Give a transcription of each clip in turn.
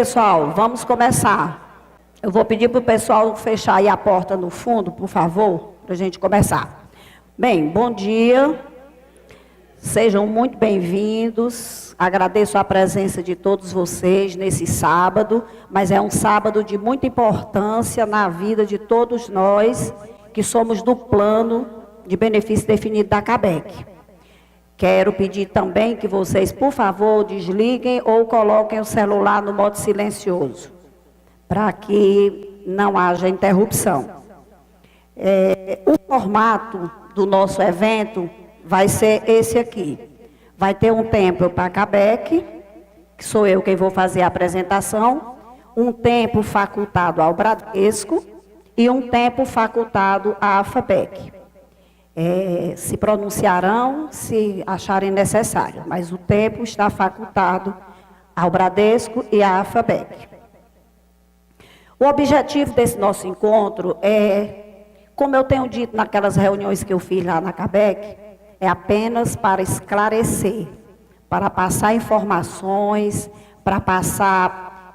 Pessoal, vamos começar. Eu vou pedir para o pessoal fechar aí a porta no fundo, por favor, para a gente começar. Bem, bom dia. Sejam muito bem-vindos. Agradeço a presença de todos vocês nesse sábado, mas é um sábado de muita importância na vida de todos nós que somos do plano de benefício definido da CABEC. Quero pedir também que vocês, por favor, desliguem ou coloquem o celular no modo silencioso, para que não haja interrupção. O formato do nosso evento vai ser esse aqui. Vai ter um tempo para a CABEC, que sou eu quem vou fazer a apresentação, um tempo facultado ao Bradesco e um tempo facultado à AFABEC. Se pronunciarão se acharem necessário, mas o tempo está facultado ao Bradesco e à AFABEC. O objetivo desse nosso encontro como eu tenho dito naquelas reuniões que eu fiz lá na CABEC, é apenas para esclarecer, para passar informações, para passar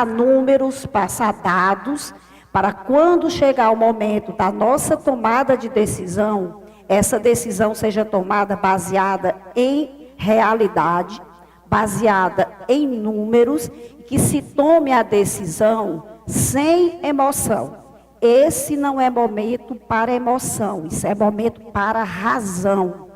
números, passar dados, para quando chegar o momento da nossa tomada de decisão, essa decisão seja tomada baseada em realidade, baseada em números, que se tome a decisão sem emoção. Esse não é momento para emoção, isso é momento para razão.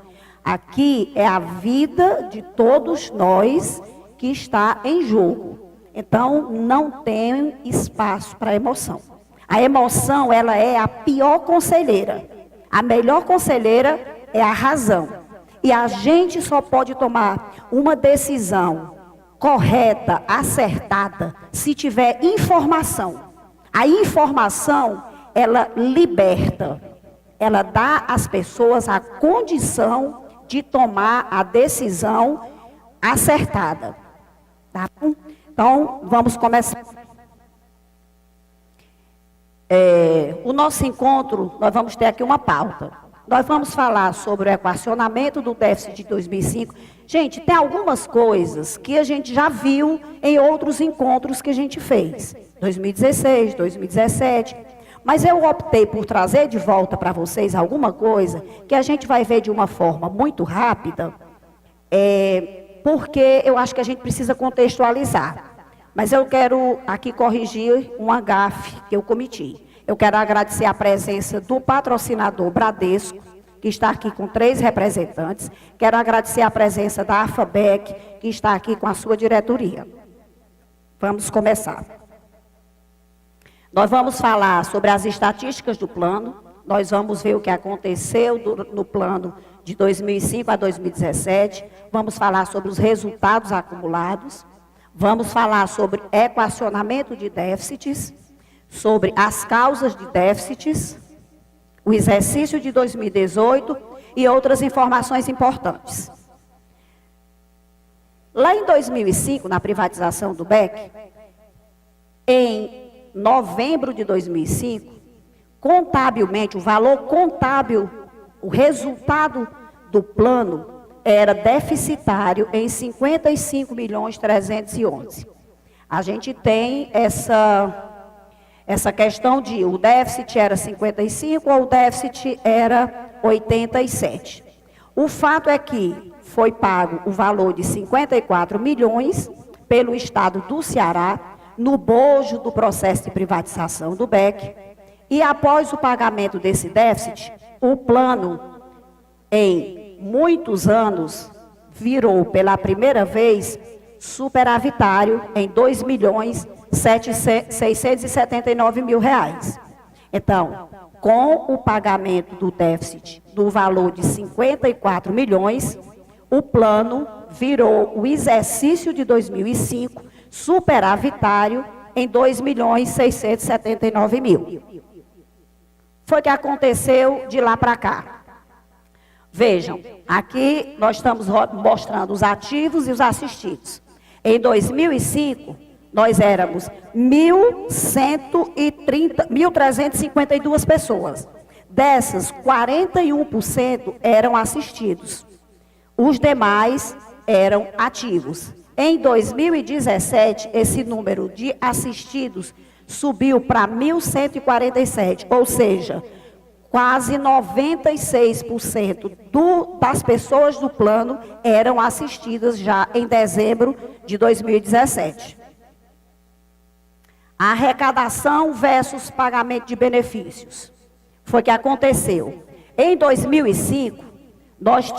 Aqui é a vida de todos nós que está em jogo. Então, não tem espaço para emoção. A emoção, ela é a pior conselheira. A melhor conselheira é a razão. E a gente só pode tomar uma decisão correta, acertada, se tiver informação. A informação, ela liberta. Ela dá às pessoas a condição de tomar a decisão acertada. Tá bom? Então, vamos começar. O nosso encontro, nós vamos ter aqui uma pauta. Nós vamos falar sobre o equacionamento do déficit de 2005. Gente, tem algumas coisas que a gente já viu em outros encontros que a gente fez. 2016, 2017. Mas eu optei por trazer de volta para vocês alguma coisa que a gente vai ver de uma forma muito rápida, porque eu acho que a gente precisa contextualizar. Mas eu quero aqui corrigir uma gafe que eu cometi. Eu quero agradecer a presença do patrocinador Bradesco, que está aqui com 3 representantes. Quero agradecer a presença da AFABEC, que está aqui com a sua diretoria. Vamos começar. Nós vamos falar sobre as estatísticas do plano. Nós vamos ver o que aconteceu no plano de 2005 a 2017. Vamos falar sobre os resultados acumulados. Vamos falar sobre equacionamento de déficits, sobre as causas de déficits, o exercício de 2018 e outras informações importantes. Lá em 2005, na privatização do BEC, em novembro de 2005, contabilmente, o valor contábil, o resultado do plano era deficitário em 55.311.000. A gente tem essa questão de o déficit era 55 ou o déficit era 87. O fato é que foi pago o valor de 54 milhões pelo Estado do Ceará, no bojo do processo de privatização do BEC, e após o pagamento desse déficit, o plano, em muitos anos, virou pela primeira vez superavitário em R$ 2.679.000. Então, com o pagamento do déficit do valor de 54 milhões, o plano virou o exercício de 2005 superavitário em R$ 2.679.000. Foi o que aconteceu de lá para cá. Vejam, aqui nós estamos mostrando os ativos e os assistidos. Em 2005, nós éramos 1.352 pessoas. Dessas, 41% eram assistidos. Os demais eram ativos. Em 2017, esse número de assistidos subiu para 1.147, ou seja, quase 96% das pessoas do plano eram assistidas já em dezembro de 2017. A arrecadação versus pagamento de benefícios. Foi o que aconteceu. Em 2005, nós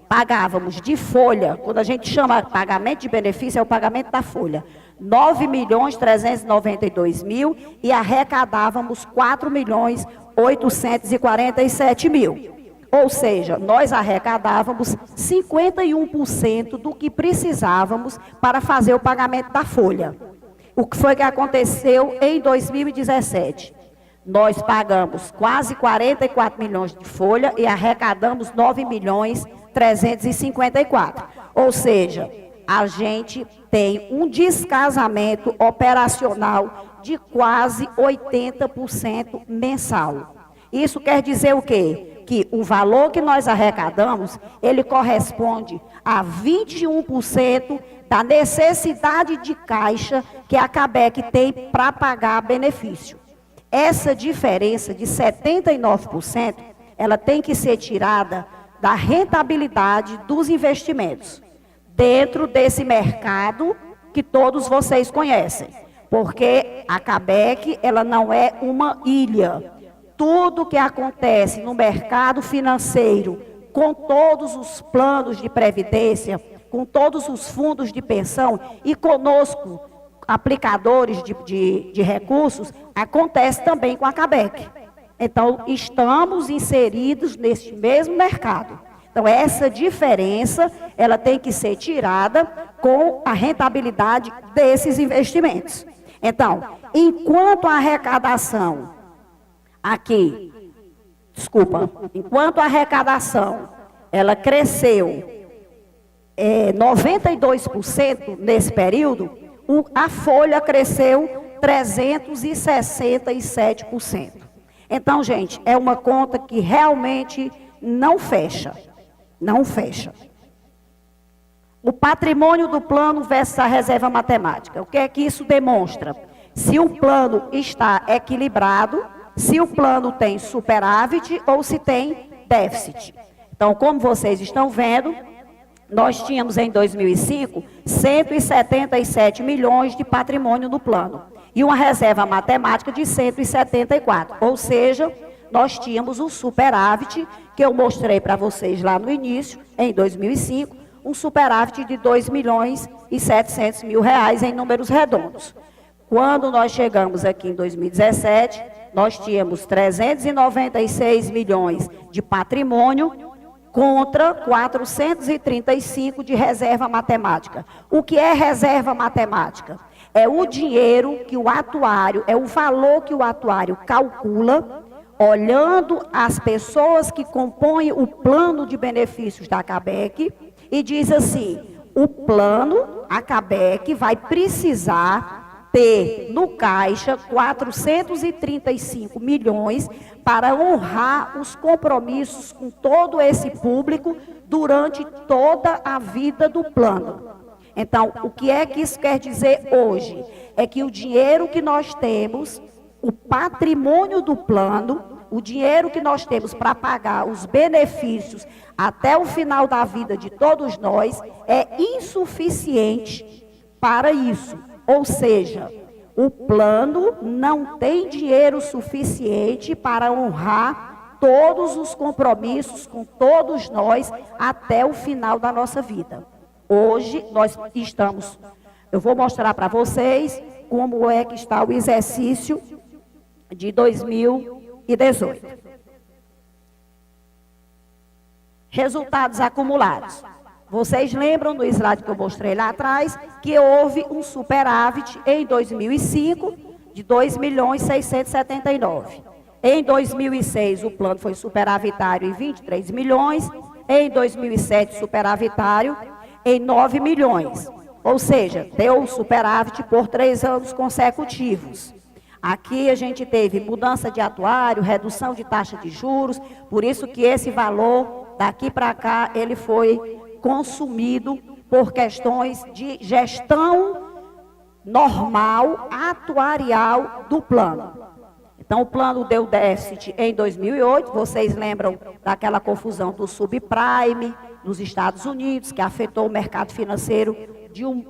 pagávamos de folha, quando a gente chama pagamento de benefício, é o pagamento da folha, 9.392.000 e arrecadávamos 4.847.000. Ou seja, nós arrecadávamos 51% do que precisávamos para fazer o pagamento da folha. O que foi que aconteceu em 2017? Nós pagamos quase 44 milhões de folha e arrecadamos 9.354.000. Ou seja, a gente tem um descasamento operacional de quase 80% mensal. Isso quer dizer o quê? Que o valor que nós arrecadamos, ele corresponde a 21% da necessidade de caixa que a CABEC tem para pagar benefício. Essa diferença de 79%, ela tem que ser tirada da rentabilidade dos investimentos, dentro desse mercado que todos vocês conhecem. Porque a CABEC, ela não é uma ilha. Tudo que acontece no mercado financeiro, com todos os planos de previdência, com todos os fundos de pensão e conosco, aplicadores de recursos, acontece também com a CABEC. Então, estamos inseridos neste mesmo mercado. Então, essa diferença, ela tem que ser tirada com a rentabilidade desses investimentos. Então, enquanto a arrecadação enquanto a arrecadação, ela cresceu 92% nesse período, a folha cresceu 367%. Então, gente, é uma conta que realmente não fecha. Não fecha. O patrimônio do plano versus a reserva matemática. O que é que isso demonstra? Se o plano está equilibrado, se o plano tem superávit ou se tem déficit. Então, como vocês estão vendo, nós tínhamos em 2005 177 milhões de patrimônio no plano e uma reserva matemática de 174. Ou seja, nós tínhamos um superávit que eu mostrei para vocês lá no início, em 2005, um superávit de 2.700.000 reais em números redondos. Quando nós chegamos aqui em 2017, nós tínhamos 396 milhões de patrimônio contra 435 de reserva matemática. O que é reserva matemática? É o dinheiro que o atuário, é o valor que o atuário calcula, olhando as pessoas que compõem o plano de benefícios da CABEC e diz assim, o plano, a CABEC vai precisar ter no caixa 435 milhões para honrar os compromissos com todo esse público durante toda a vida do plano. Então, o que é que isso quer dizer hoje? É que o dinheiro que nós temos, o patrimônio do plano, o dinheiro que nós temos para pagar os benefícios até o final da vida de todos nós, é insuficiente para isso. Ou seja, o plano não tem dinheiro suficiente para honrar todos os compromissos com todos nós até o final da nossa vida. Hoje nós estamos, eu vou mostrar para vocês como é que está o exercício de 2018. Resultados acumulados. Vocês lembram do slide que eu mostrei lá atrás, que houve um superávit em 2005 de 2.679.000. Em 2006, o plano foi superavitário em 23 milhões. Em 2007, superavitário em 9 milhões. Ou seja, deu um superávit por 3 anos consecutivos. Aqui a gente teve mudança de atuário, redução de taxa de juros, por isso que esse valor, daqui para cá, ele foi consumido por questões de gestão normal, atuarial do plano. Então, o plano deu déficit em 2008, vocês lembram daquela confusão do subprime nos Estados Unidos, que afetou o mercado financeiro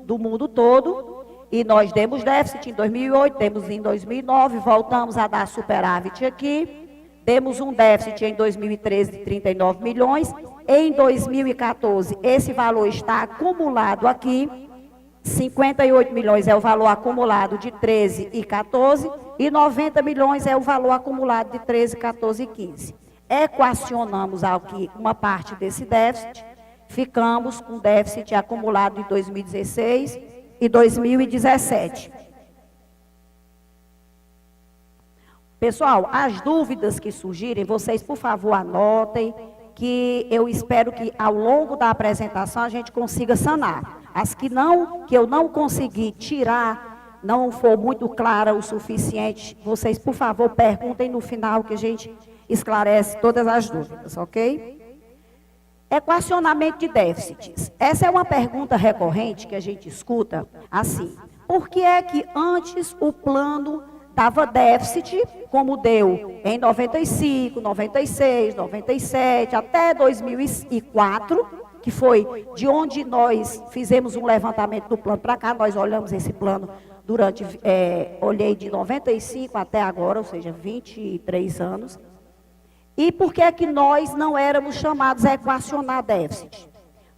do mundo todo, e nós demos déficit em 2008, demos em 2009, voltamos a dar superávit aqui, demos um déficit em 2013 de 39 milhões, em 2014 esse valor está acumulado aqui, 58 milhões é o valor acumulado de 13 e 14, e 90 milhões é o valor acumulado de 13, 14 e 15. Equacionamos aqui uma parte desse déficit, ficamos com déficit acumulado de 2016 e 2017. Pessoal, as dúvidas que surgirem, vocês, por favor, anotem, que eu espero que ao longo da apresentação a gente consiga sanar. As que eu não consegui tirar, não for muito clara o suficiente, vocês, por favor, perguntem no final que a gente esclarece todas as dúvidas, ok? Equacionamento de déficits. Essa é uma pergunta recorrente que a gente escuta assim. Por que é que antes o plano dava déficit, como deu em 95, 96, 97, até 2004, que foi de onde nós fizemos um levantamento do plano para cá, nós olhamos esse plano durante, olhei de 95 até agora, ou seja, 23 anos. E por que é que nós não éramos chamados a equacionar déficit?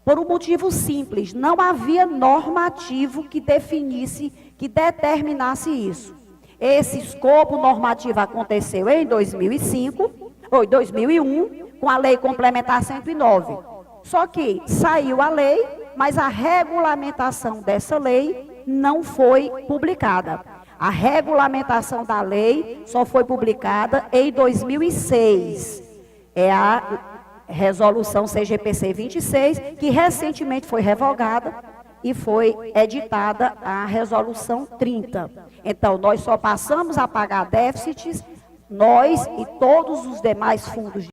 Por um motivo simples, não havia normativo que definisse, que determinasse isso. Esse escopo normativo aconteceu em 2005, ou 2001, com a Lei Complementar 109. Só que saiu a lei, mas a regulamentação dessa lei não foi publicada. A regulamentação da lei só foi publicada em 2006. É a resolução CGPC 26, que recentemente foi revogada e foi editada a resolução 30. Então, nós só passamos a pagar déficits, nós e todos os demais fundos,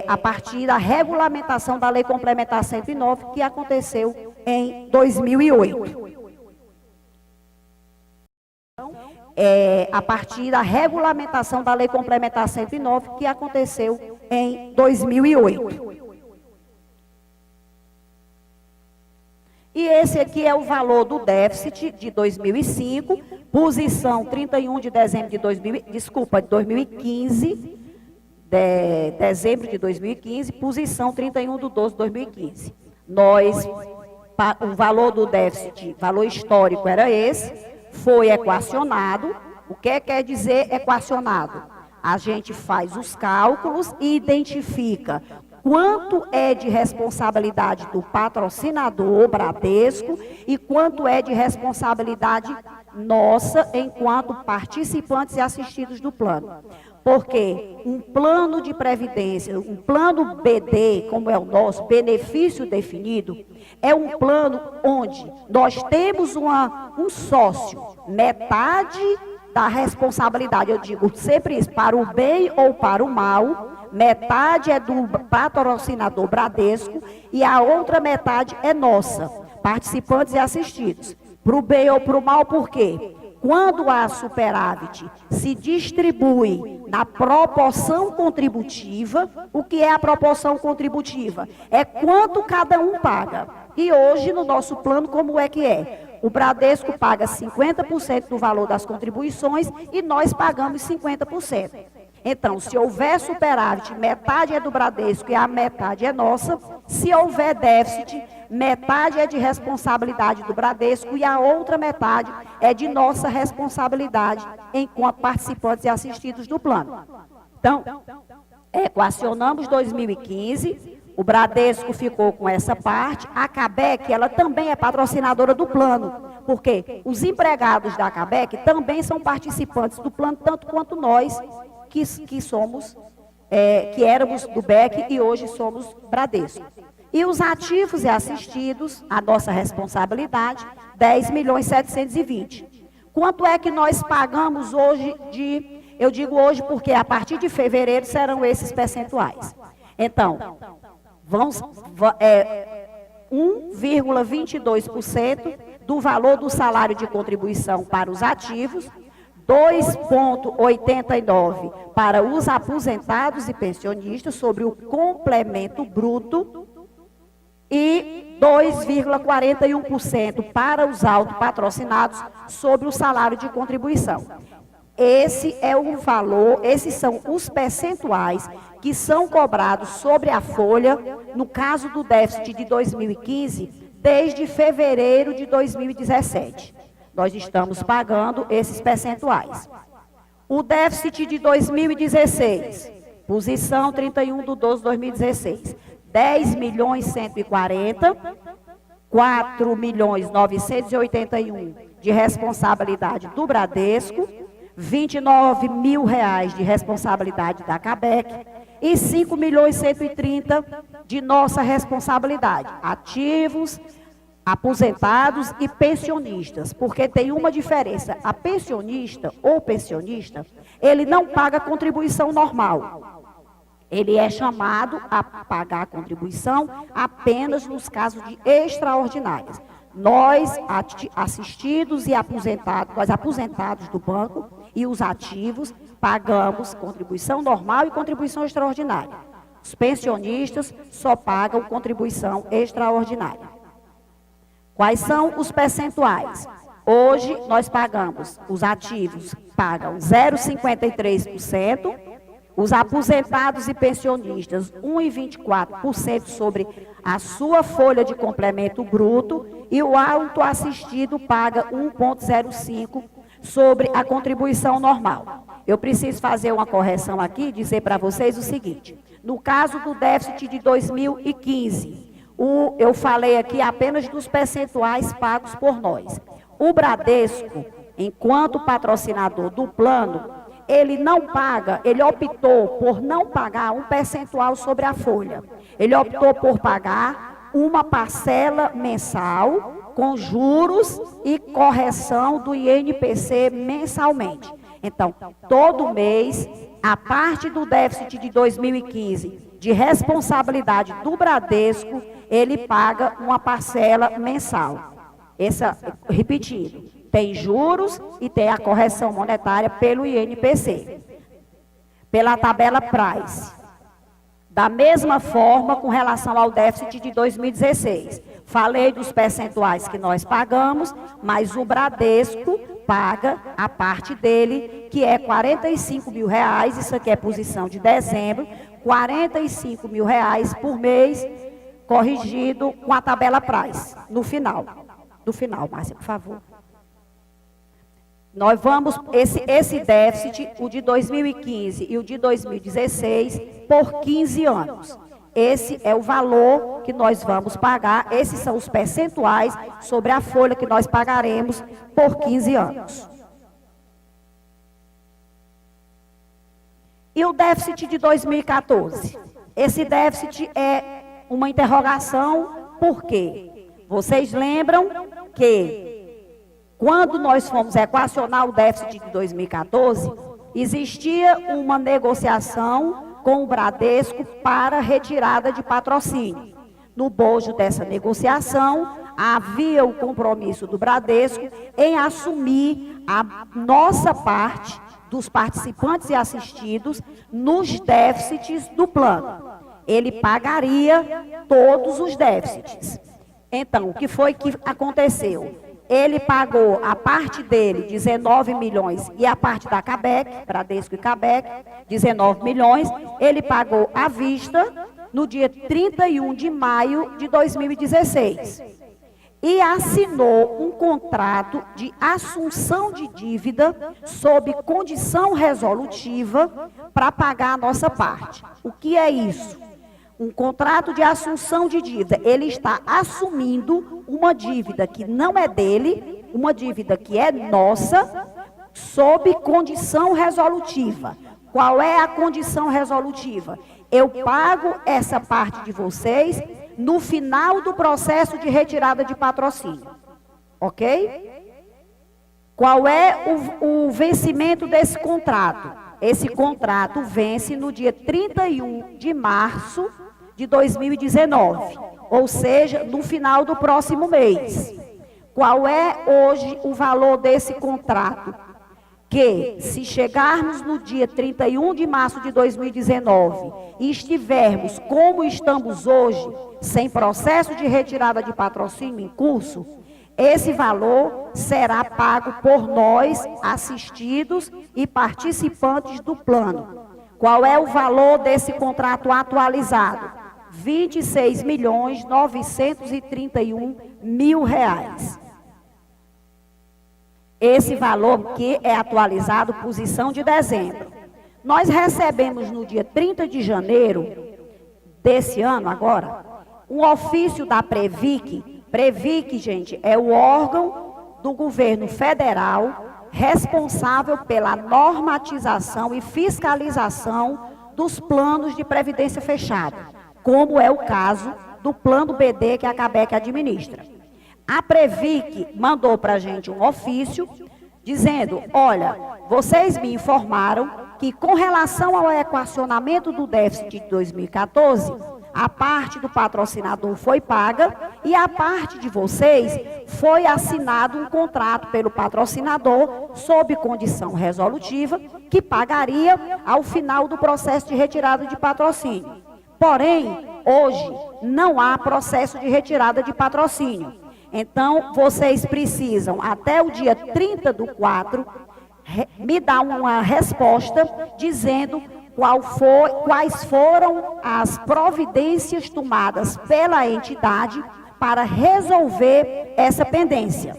a partir da regulamentação da Lei Complementar 109, que aconteceu em 2008. A partir da regulamentação da Lei Complementar 109, que aconteceu em 2008. E esse aqui é o valor do déficit de 2005, posição 31 de dezembro de 2015, dezembro de 2015, posição 31 de 12 de 2015. O valor do déficit, valor histórico era esse, foi equacionado. O que quer dizer equacionado? A gente faz os cálculos e identifica quanto é de responsabilidade do patrocinador, Bradesco, e quanto é de responsabilidade nossa, enquanto participantes e assistidos do plano. Porque um plano de previdência, um plano BD, como é o nosso, benefício definido, é um plano onde nós temos um sócio, metade da responsabilidade, eu digo sempre isso, para o bem ou para o mal, metade é do patrocinador Bradesco e a outra metade é nossa, participantes e assistidos. Para o bem ou para o mal, por quê? Quando há superávit, se distribui na proporção contributiva. O que é a proporção contributiva? É quanto cada um paga. E hoje, no nosso plano, como é que é? O Bradesco paga 50% do valor das contribuições e nós pagamos 50%. Então, se houver superávit, metade é do Bradesco e a metade é nossa. Se houver déficit, metade é de responsabilidade do Bradesco e a outra metade é de nossa responsabilidade enquanto participantes e assistidos do plano. Então, equacionamos 2015, o Bradesco ficou com essa parte, a CABEC, ela também é patrocinadora do plano, porque os empregados da CABEC também são participantes do plano, tanto quanto nós, que somos, que éramos do BEC e hoje somos Bradesco. E os ativos e assistidos, a nossa responsabilidade, 10.720. Quanto é que nós pagamos hoje eu digo hoje porque a partir de fevereiro serão esses percentuais. Então, 1,22% do valor do salário de contribuição para os ativos, 2,89% para os aposentados e pensionistas sobre o complemento bruto e 2,41% para os autopatrocinados sobre o salário de contribuição. Esse é o valor, esses são os percentuais que são cobrados sobre a folha, no caso do déficit de 2015, desde fevereiro de 2017. Nós estamos pagando esses percentuais. O déficit de 2016, posição 31/12/2016, 10.140.000, 4.981.000 de responsabilidade do Bradesco, 29 mil reais de responsabilidade da CABEC e 5.130.000 de nossa responsabilidade, ativos, aposentados e pensionistas, porque tem uma diferença, a pensionista ou pensionista, ele não paga contribuição normal, ele é chamado a pagar a contribuição apenas nos casos de extraordinárias. Nós, assistidos e aposentados, nós aposentados do banco e os ativos, pagamos contribuição normal e contribuição extraordinária. Os pensionistas só pagam contribuição extraordinária. Quais são os percentuais? Hoje, nós pagamos, os ativos pagam 0,53%, os aposentados e pensionistas 1,24% sobre a sua folha de complemento bruto e o autoassistido paga 1,05% sobre a contribuição normal. Eu preciso fazer uma correção aqui e dizer para vocês o seguinte, no caso do déficit de 2015, eu falei aqui apenas dos percentuais pagos por nós. O Bradesco, enquanto patrocinador do plano, ele não paga, ele optou por não pagar um percentual sobre a folha. Ele optou por pagar uma parcela mensal com juros e correção do INPC mensalmente. Então, todo mês, a parte do déficit de 2015, de responsabilidade do Bradesco, ele paga uma parcela mensal. Repetindo, tem juros e tem a correção monetária pelo INPC, pela tabela Price. Da mesma forma, com relação ao déficit de 2016. Falei dos percentuais que nós pagamos, mas o Bradesco paga a parte dele, que é 45 mil reais, isso aqui é posição de dezembro, 45 mil reais por mês, corrigido com a tabela Price, no final. No final, Márcia, por favor. Nós vamos, esse déficit, o de 2015 e o de 2016, por 15 anos. Esse é o valor que nós vamos pagar, esses são os percentuais sobre a folha que nós pagaremos por 15 anos. E o déficit de 2014? Esse déficit é uma interrogação, por quê? Vocês lembram que quando nós fomos equacionar o déficit de 2014, existia uma negociação com o Bradesco para retirada de patrocínio. No bojo dessa negociação, havia o compromisso do Bradesco em assumir a nossa parte dos participantes e assistidos nos déficits do plano. Ele pagaria todos os déficits. Então, o que foi que aconteceu? Ele pagou a parte dele, 19 milhões, e a parte da CABEC, Bradesco e CABEC, 19 milhões. Ele pagou à vista no dia 31 de maio de 2016. E assinou um contrato de assunção de dívida sob condição resolutiva para pagar a nossa parte. O que é isso? Um contrato de assunção de dívida, ele está assumindo uma dívida que não é dele, uma dívida que é nossa, sob condição resolutiva. Qual é a condição resolutiva? Eu pago essa parte de vocês no final do processo de retirada de patrocínio. Ok? Qual é o vencimento desse contrato? Esse contrato vence no dia 31 de março de 2019, ou seja, no final do próximo mês. Qual é hoje o valor desse contrato? Que, se chegarmos no dia 31 de março de 2019 e estivermos como estamos hoje, sem processo de retirada de patrocínio em curso, esse valor será pago por nós, assistidos e participantes do plano. Qual é o valor desse contrato atualizado? R$ 26.931.000. Esse valor que é atualizado, posição de dezembro. Nós recebemos no dia 30 de janeiro desse ano agora, um ofício da Previc. Previc, gente, é o órgão do governo federal responsável pela normatização e fiscalização dos planos de previdência fechada, como é o caso do plano BD que a CABEC administra. A Previc mandou para a gente um ofício dizendo, olha, vocês me informaram que com relação ao equacionamento do déficit de 2014, a parte do patrocinador foi paga e a parte de vocês foi assinado um contrato pelo patrocinador sob condição resolutiva que pagaria ao final do processo de retirada de patrocínio. Porém, hoje não há processo de retirada de patrocínio. Então, vocês precisam, até o dia 30/4, me dar uma resposta dizendo quais foram as providências tomadas pela entidade para resolver essa pendência.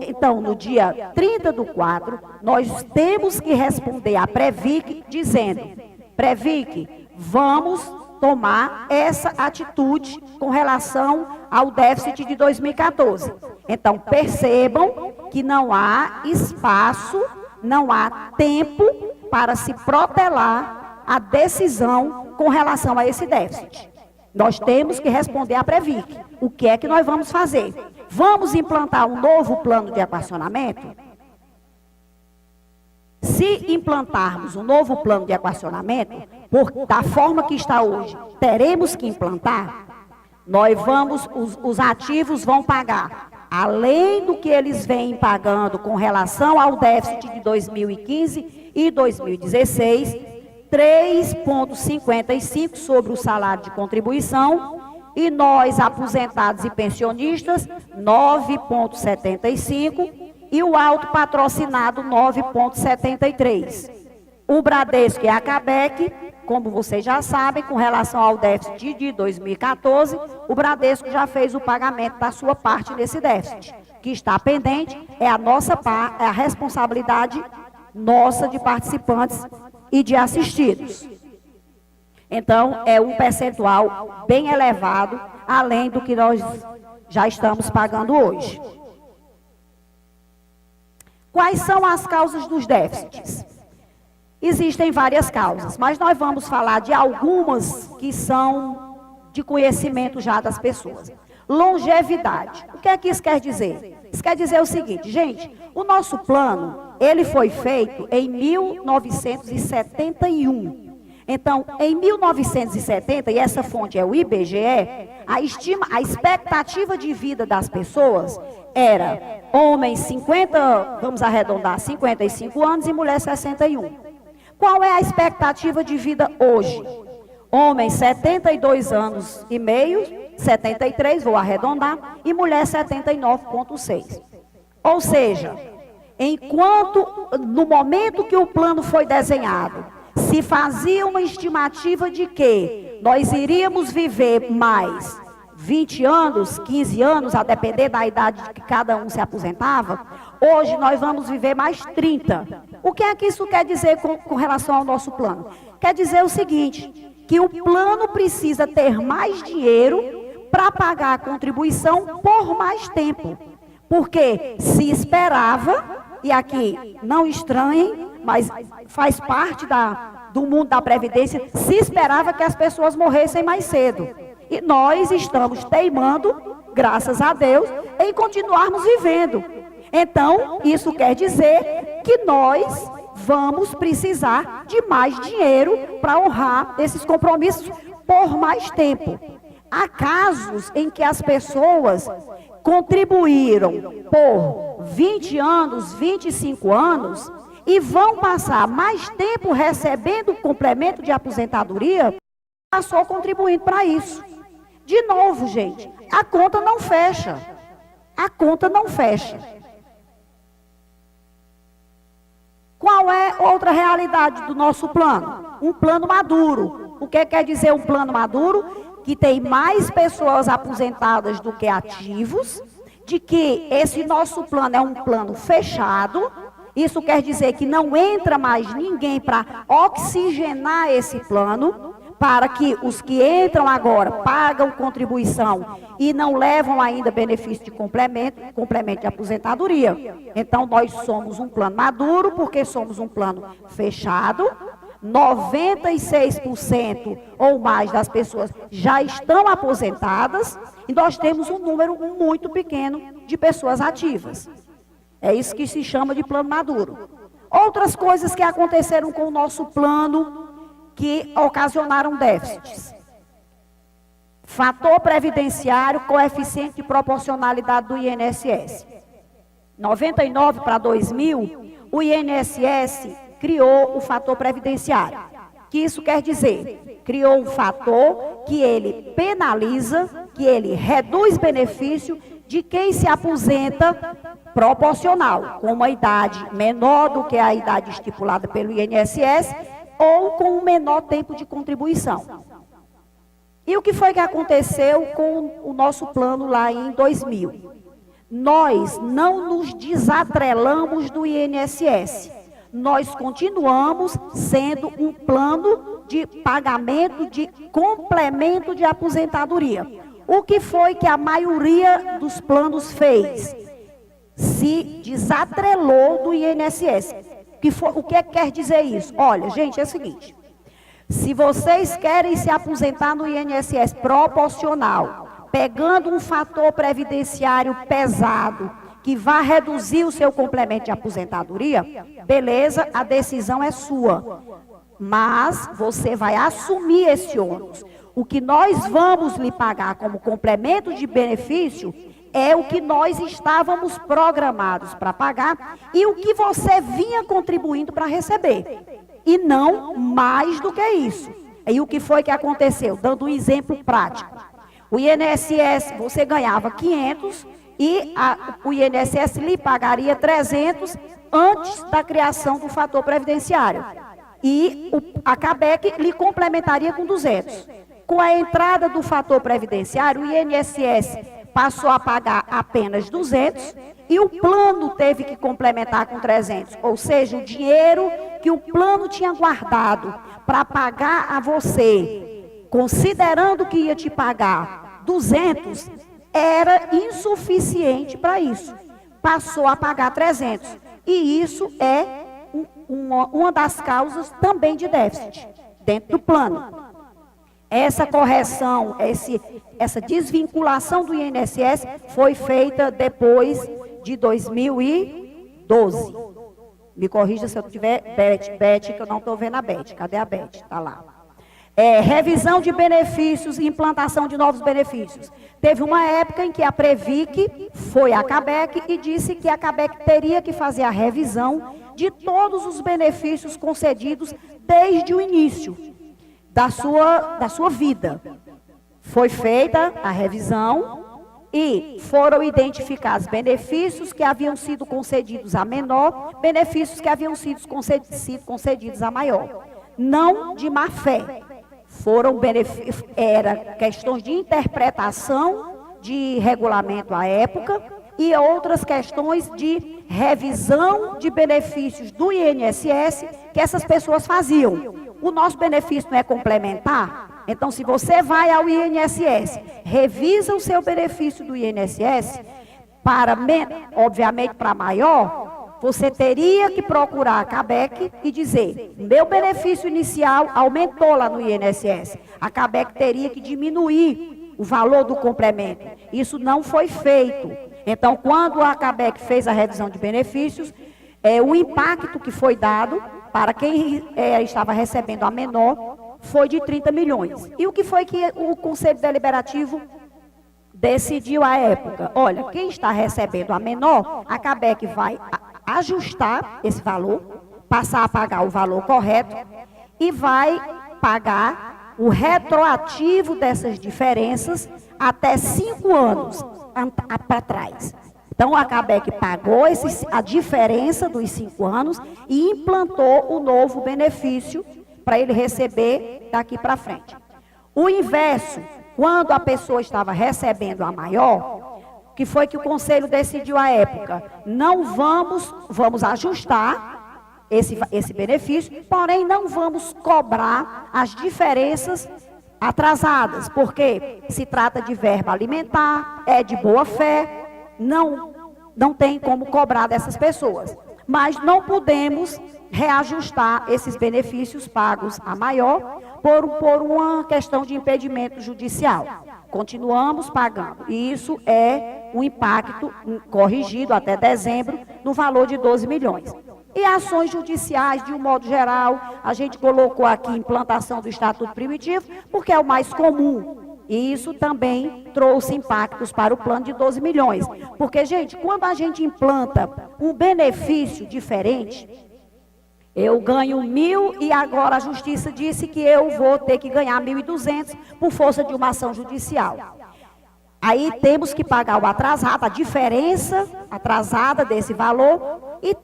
Então, no dia 30/4, nós temos que responder à Previc dizendo, Previc, vamos tomar essa atitude com relação ao déficit de 2014. Então, percebam que não há espaço, não há tempo para se protelar a decisão com relação a esse déficit. Nós temos que responder à Previc. O que é que nós vamos fazer? Vamos implantar um novo plano de equacionamento? Se implantarmos um novo plano de equacionamento, da forma que está hoje, teremos que implantar, os ativos vão pagar, além do que eles vêm pagando com relação ao déficit de 2015 e 2016, 3,55 sobre o salário de contribuição, e nós, aposentados e pensionistas, 9,75, e o autopatrocinado 9,73. O Bradesco e a CABEC, como vocês já sabem, com relação ao déficit de 2014, o Bradesco já fez o pagamento da sua parte nesse déficit. O que está pendente é a responsabilidade nossa de participantes e de assistidos. Então, é um percentual bem elevado, além do que nós já estamos pagando hoje. Quais são as causas dos déficits? Existem várias causas, mas nós vamos falar de algumas que são de conhecimento já das pessoas. Longevidade. O que é que isso quer dizer? Isso quer dizer o seguinte, gente, o nosso plano, ele foi feito em 1971. Então, em 1970, e essa fonte é o IBGE, a expectativa de vida das pessoas era homens 50, vamos arredondar, 55 anos e mulher 61. Qual é a expectativa de vida hoje? Homens 72 anos e meio, 73, vou arredondar, e mulher 79,6. Ou seja, no momento que o plano foi desenhado, se fazia uma estimativa de que nós iríamos viver mais 20 anos, 15 anos, a depender da idade que cada um se aposentava, hoje nós vamos viver mais 30. O que é que isso quer dizer com relação ao nosso plano? Quer dizer o seguinte, que o plano precisa ter mais dinheiro para pagar a contribuição por mais tempo. Porque se esperava, e aqui não estranhem, mas faz parte do mundo da Previdência, se esperava que as pessoas morressem mais cedo. E nós estamos teimando, graças a Deus, em continuarmos vivendo. Então, isso quer dizer que nós vamos precisar de mais dinheiro para honrar esses compromissos por mais tempo. Há casos em que as pessoas contribuíram por 20 anos, 25 anos, e vão passar mais tempo recebendo o complemento de aposentadoria, passou contribuindo para isso. De novo, gente, a conta não fecha. A conta não fecha. Qual é outra realidade do nosso plano? Um plano maduro. O que quer dizer um plano maduro? Que tem mais pessoas aposentadas do que ativos, de que esse nosso plano é um plano fechado. Isso quer dizer que não entra mais ninguém para oxigenar esse plano, para que os que entram agora pagam contribuição e não levam ainda benefício de complemento de aposentadoria. Então, nós somos um plano maduro, porque somos um plano fechado. 96% ou mais das pessoas já estão aposentadas e nós temos um número muito pequeno de pessoas ativas. É isso que se chama de plano maduro. Outras coisas que aconteceram com o nosso plano que ocasionaram déficits. Fator previdenciário, coeficiente de proporcionalidade do INSS. 99 para 2000, o INSS criou o fator previdenciário. Que isso quer dizer? Criou um fator que ele penaliza, que ele reduz benefício de quem se aposenta proporcional, com uma idade menor do que a idade estipulada pelo INSS ou com um menor tempo de contribuição. E o que foi que aconteceu com o nosso plano lá em 2000? Nós não nos desatrelamos do INSS. Nós continuamos sendo um plano de pagamento de complemento de aposentadoria. O que foi que a maioria dos planos fez? Se desatrelou do INSS. O que quer dizer isso? Olha, gente, é o seguinte. Se vocês querem se aposentar no INSS proporcional, pegando um fator previdenciário pesado, que vai reduzir o seu complemento de aposentadoria, beleza, a decisão é sua. Mas você vai assumir esse ônus. O que nós vamos lhe pagar como complemento de benefício é o que nós estávamos programados para pagar e o que você vinha contribuindo para receber. E não mais do que isso. E o que foi que aconteceu? Dando um exemplo prático. O INSS, você ganhava 500 e o INSS lhe pagaria 300 antes da criação do fator previdenciário. E a CABEC lhe complementaria com 200. Com a entrada do fator previdenciário, o INSS passou a pagar apenas 200 e o plano teve que complementar com 300. Ou seja, o dinheiro que o plano tinha guardado para pagar a você, considerando que ia te pagar 200, era insuficiente para isso. Passou a pagar 300. E isso é uma das causas também de déficit dentro do plano. Essa correção, essa desvinculação do INSS foi feita depois de 2012. Me corrija se eu tiver, Beth, que eu não estou vendo a Beth. Cadê a Beth? Está lá. Revisão de benefícios e implantação de novos benefícios. Teve uma época em que a Previc foi à CABEC e disse que a CABEC teria que fazer a revisão de todos os benefícios concedidos desde o início da sua vida. Foi feita a revisão e foram identificados benefícios que haviam sido concedidos a menor, benefícios que haviam sido concedidos a maior. Não de má fé. Era questões de interpretação de regulamento à época e outras questões de revisão de benefícios do INSS que essas pessoas faziam. O nosso benefício não é complementar? Então, se você vai ao INSS, revisa o seu benefício do INSS, obviamente para maior, você teria que procurar a CABEC e dizer, meu benefício inicial aumentou lá no INSS. A CABEC teria que diminuir o valor do complemento. Isso não foi feito. Então, quando a CABEC fez a revisão de benefícios, o impacto que foi dado para quem estava recebendo a menor foi de 30 milhões. E o que foi que o Conselho Deliberativo decidiu à época? Olha, quem está recebendo a menor, a CABEC vai ajustar esse valor, passar a pagar o valor correto e vai pagar o retroativo dessas diferenças até 5 anos para trás. Então, a CABEC pagou a diferença dos 5 anos e implantou o novo benefício para ele receber daqui para frente. O inverso, quando a pessoa estava recebendo a maior, que foi que o Conselho decidiu à época, não vamos ajustar esse benefício, porém não vamos cobrar as diferenças atrasadas, porque se trata de verba alimentar, é de boa fé, não tem como cobrar dessas pessoas. Mas não podemos reajustar esses benefícios pagos a maior por uma questão de impedimento judicial. Continuamos pagando. E isso é um impacto corrigido até dezembro no valor de 12 milhões. E ações judiciais, de um modo geral, a gente colocou aqui implantação do Estatuto Primitivo, porque é o mais comum. E isso também trouxe impactos para o plano de 12 milhões. Porque, gente, quando a gente implanta um benefício diferente, eu ganho 1.000 e agora a Justiça disse que eu vou ter que ganhar 1.200 por força de uma ação judicial. Aí temos que pagar o atrasado, a diferença atrasada desse valor. E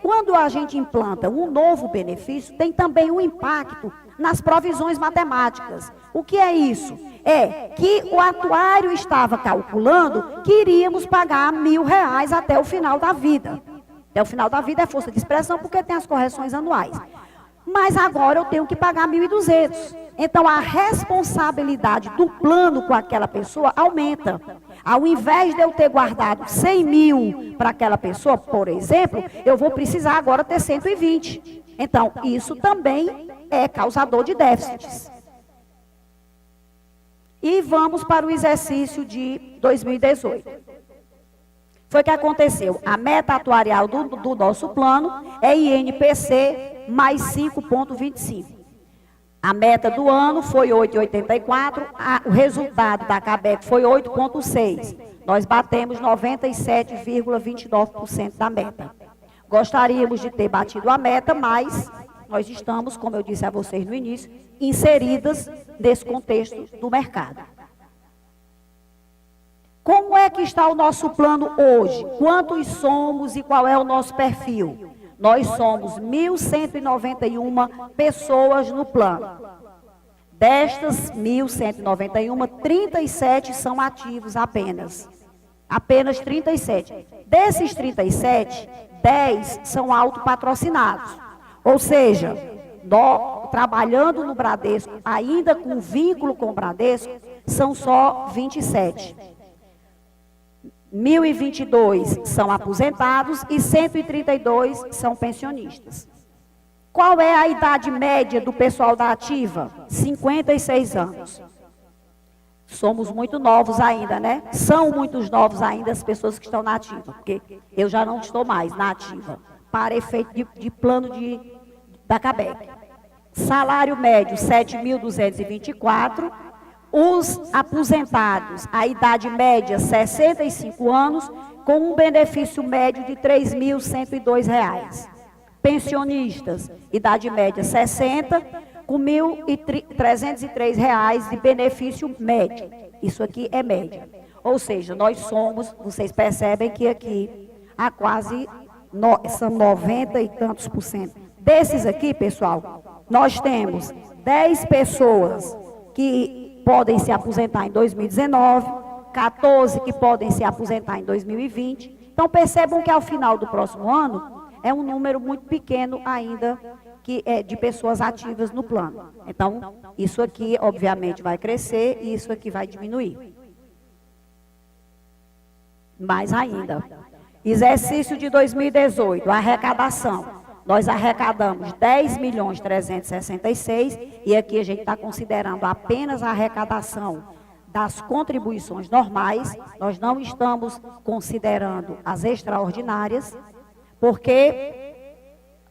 quando a gente implanta um novo benefício, tem também um impacto nas provisões matemáticas. O que é isso? É que o atuário estava calculando que iríamos pagar R$1.000 até o final da vida. Até o final da vida é força de expressão, porque tem as correções anuais. Mas agora eu tenho que pagar 1.200. Então, a responsabilidade do plano com aquela pessoa aumenta. Ao invés de eu ter guardado 100 mil para aquela pessoa, por exemplo, eu vou precisar agora ter 120. Então, isso também é causador de déficits. E vamos para o exercício de 2018. Foi o que aconteceu. A meta atuarial do nosso plano é INPC mais 5,25. A meta do ano foi 8,84, o resultado da CABEC foi 8,6. Nós batemos 97,29% da meta. Gostaríamos de ter batido a meta, mas nós estamos, como eu disse a vocês no início, inseridas nesse contexto do mercado. Como é que está o nosso plano hoje? Quantos somos e qual é o nosso perfil? Nós somos 1.191 pessoas no plano. Destas 1.191, 37 são ativos apenas. Apenas 37. Desses 37, 10 são autopatrocinados. Ou seja, trabalhando no Bradesco, ainda com vínculo com o Bradesco, são só 27. 1.022 são aposentados e 132 são pensionistas. Qual é a idade média do pessoal da ativa? 56 anos. Somos muito novos ainda, né? São muito novos ainda as pessoas que estão na ativa, porque eu já não estou mais na ativa, para efeito de plano da CABEC. Salário médio, 7.224. Os aposentados, a idade média, 65 anos, com um benefício médio de R$ 3.102. Pensionistas, idade média, 60, com R$ 1.303 de benefício médio. Isso aqui é média. Ou seja, nós somos, vocês percebem que aqui há quase, são 90 e tantos por cento. Desses aqui, pessoal, nós temos 10 pessoas que podem se aposentar em 2019, 14 que podem se aposentar em 2020. Então, percebam que ao final do próximo ano, é um número muito pequeno ainda de pessoas ativas no plano. Então, isso aqui, obviamente, vai crescer e isso aqui vai diminuir. Mais ainda. Exercício de 2018, arrecadação. Nós arrecadamos 10.366 e aqui a gente está considerando apenas a arrecadação das contribuições normais. Nós não estamos considerando as extraordinárias, porque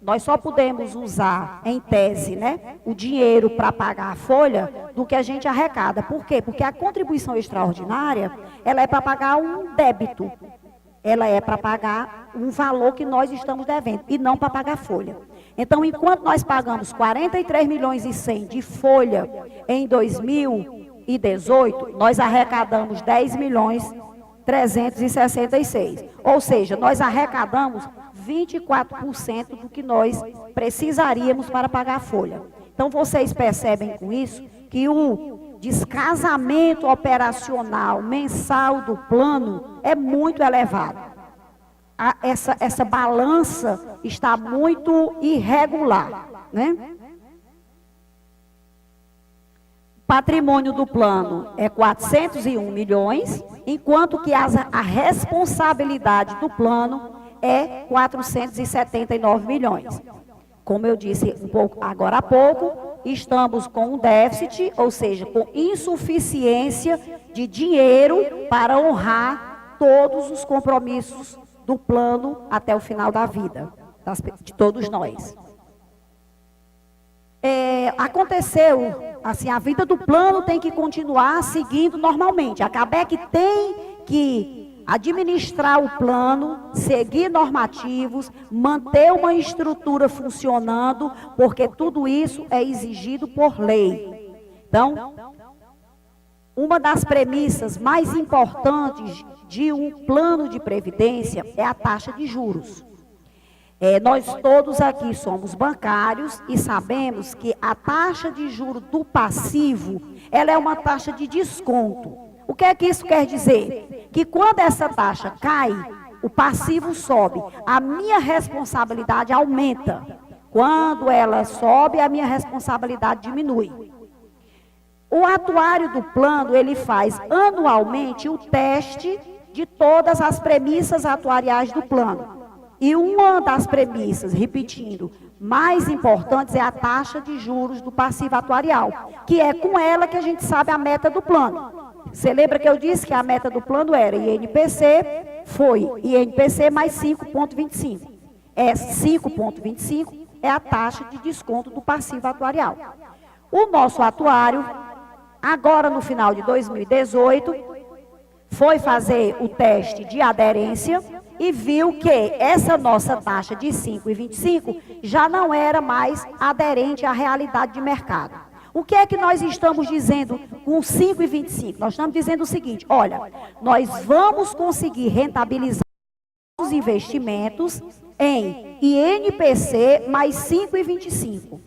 nós só podemos usar, em tese, né, o dinheiro para pagar a folha do que a gente arrecada. Por quê? Porque a contribuição extraordinária, ela é para pagar um débito. Ela é para pagar um valor que nós estamos devendo e não para pagar folha. Então, enquanto nós pagamos 43 milhões e 100 de folha em 2018, nós arrecadamos 10 milhões 366. Ou seja, nós arrecadamos 24% do que nós precisaríamos para pagar a folha. Então, vocês percebem com isso que o descasamento operacional mensal do plano é muito elevado. Essa balança está muito irregular, né? Patrimônio do plano é 401 milhões, enquanto que a responsabilidade do plano é 479 milhões. Como eu disse agora há pouco, estamos com um déficit, ou seja, com insuficiência de dinheiro para honrar todos os compromissos do plano até o final da vida, de todos nós. Aconteceu, assim, a vida do plano tem que continuar seguindo normalmente. A CABEC tem que administrar o plano, seguir normativos, manter uma estrutura funcionando, porque tudo isso é exigido por lei. Então, uma das premissas mais importantes de um plano de previdência é a taxa de juros. Nós todos aqui somos bancários e sabemos que a taxa de juros do passivo, ela é uma taxa de desconto. O que é que isso quer dizer? Que quando essa taxa cai, o passivo sobe, a minha responsabilidade aumenta. Quando ela sobe, a minha responsabilidade diminui. O atuário do plano, ele faz anualmente o teste de todas as premissas atuariais do plano. E uma das premissas, repetindo, mais importantes é a taxa de juros do passivo atuarial, que é com ela que a gente sabe a meta do plano. Você lembra que eu disse que a meta do plano era INPC, foi INPC mais 5,25. 5,25 é a taxa de desconto do passivo atuarial. O nosso atuário, agora no final de 2018, foi fazer o teste de aderência e viu que essa nossa taxa de 5,25 já não era mais aderente à realidade de mercado. O que é que nós estamos dizendo com 5,25? Nós estamos dizendo o seguinte, olha, nós vamos conseguir rentabilizar os investimentos em INPC mais 5,25.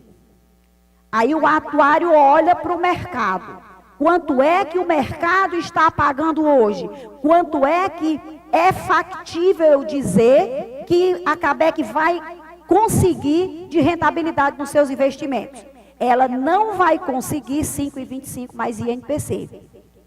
Aí o atuário olha para o mercado. Quanto é que o mercado está pagando hoje? Quanto é que é factível eu dizer que a CABEC vai conseguir de rentabilidade nos seus investimentos? Ela não vai conseguir 5,25 mais INPC.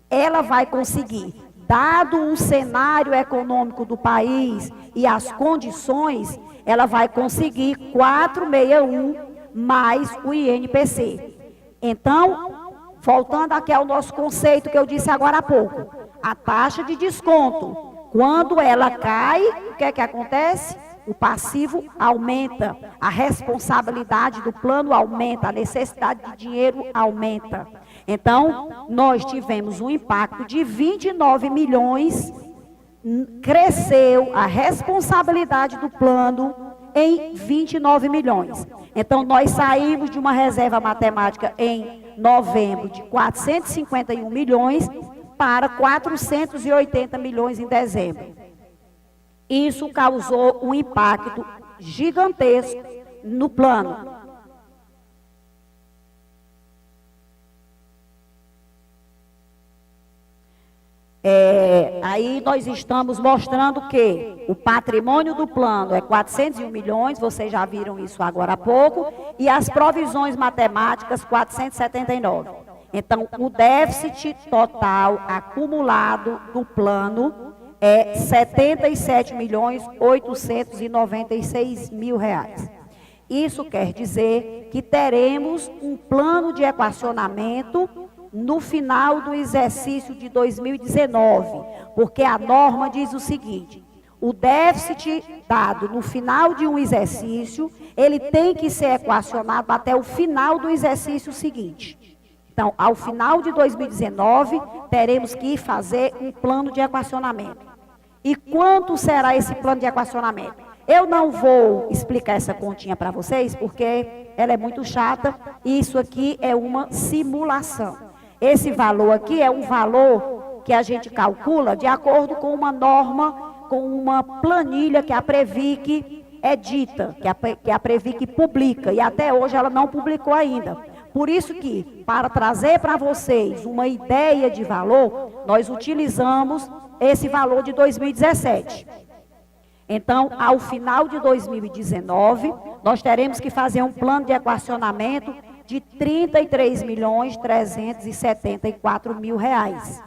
Ela vai conseguir, dado o cenário econômico do país e as condições, ela vai conseguir 4,61 mais o INPC. Então, voltando aqui ao nosso conceito que eu disse agora há pouco, a taxa de desconto, quando ela cai, o que é que acontece? O passivo aumenta, a responsabilidade do plano aumenta, a necessidade de dinheiro aumenta. Então, nós tivemos um impacto de 29 milhões, cresceu a responsabilidade do plano em 29 milhões. Então, nós saímos de uma reserva matemática em novembro de 451 milhões para 480 milhões em dezembro. Isso causou um impacto gigantesco no plano. Aí nós estamos mostrando que o patrimônio do plano é 401 milhões, vocês já viram isso agora há pouco, e as provisões matemáticas 479. Então, o déficit total acumulado do plano é 77.896.000 reais. Isso quer dizer que teremos um plano de equacionamento no final do exercício de 2019, porque a norma diz o seguinte: o déficit dado no final de um exercício, ele tem que ser equacionado até o final do exercício seguinte. Então, ao final de 2019, teremos que fazer um plano de equacionamento. E quanto será esse plano de equacionamento? Eu não vou explicar essa continha para vocês, porque ela é muito chata, e isso aqui é uma simulação. Esse valor aqui é um valor que a gente calcula de acordo com uma norma, com uma planilha que a Previc edita, que a Previc publica, e até hoje ela não publicou ainda. Por isso que, para trazer para vocês uma ideia de valor, nós utilizamos esse valor de 2017. Então, ao final de 2019, nós teremos que fazer um plano de equacionamento de R$ 33.374.000.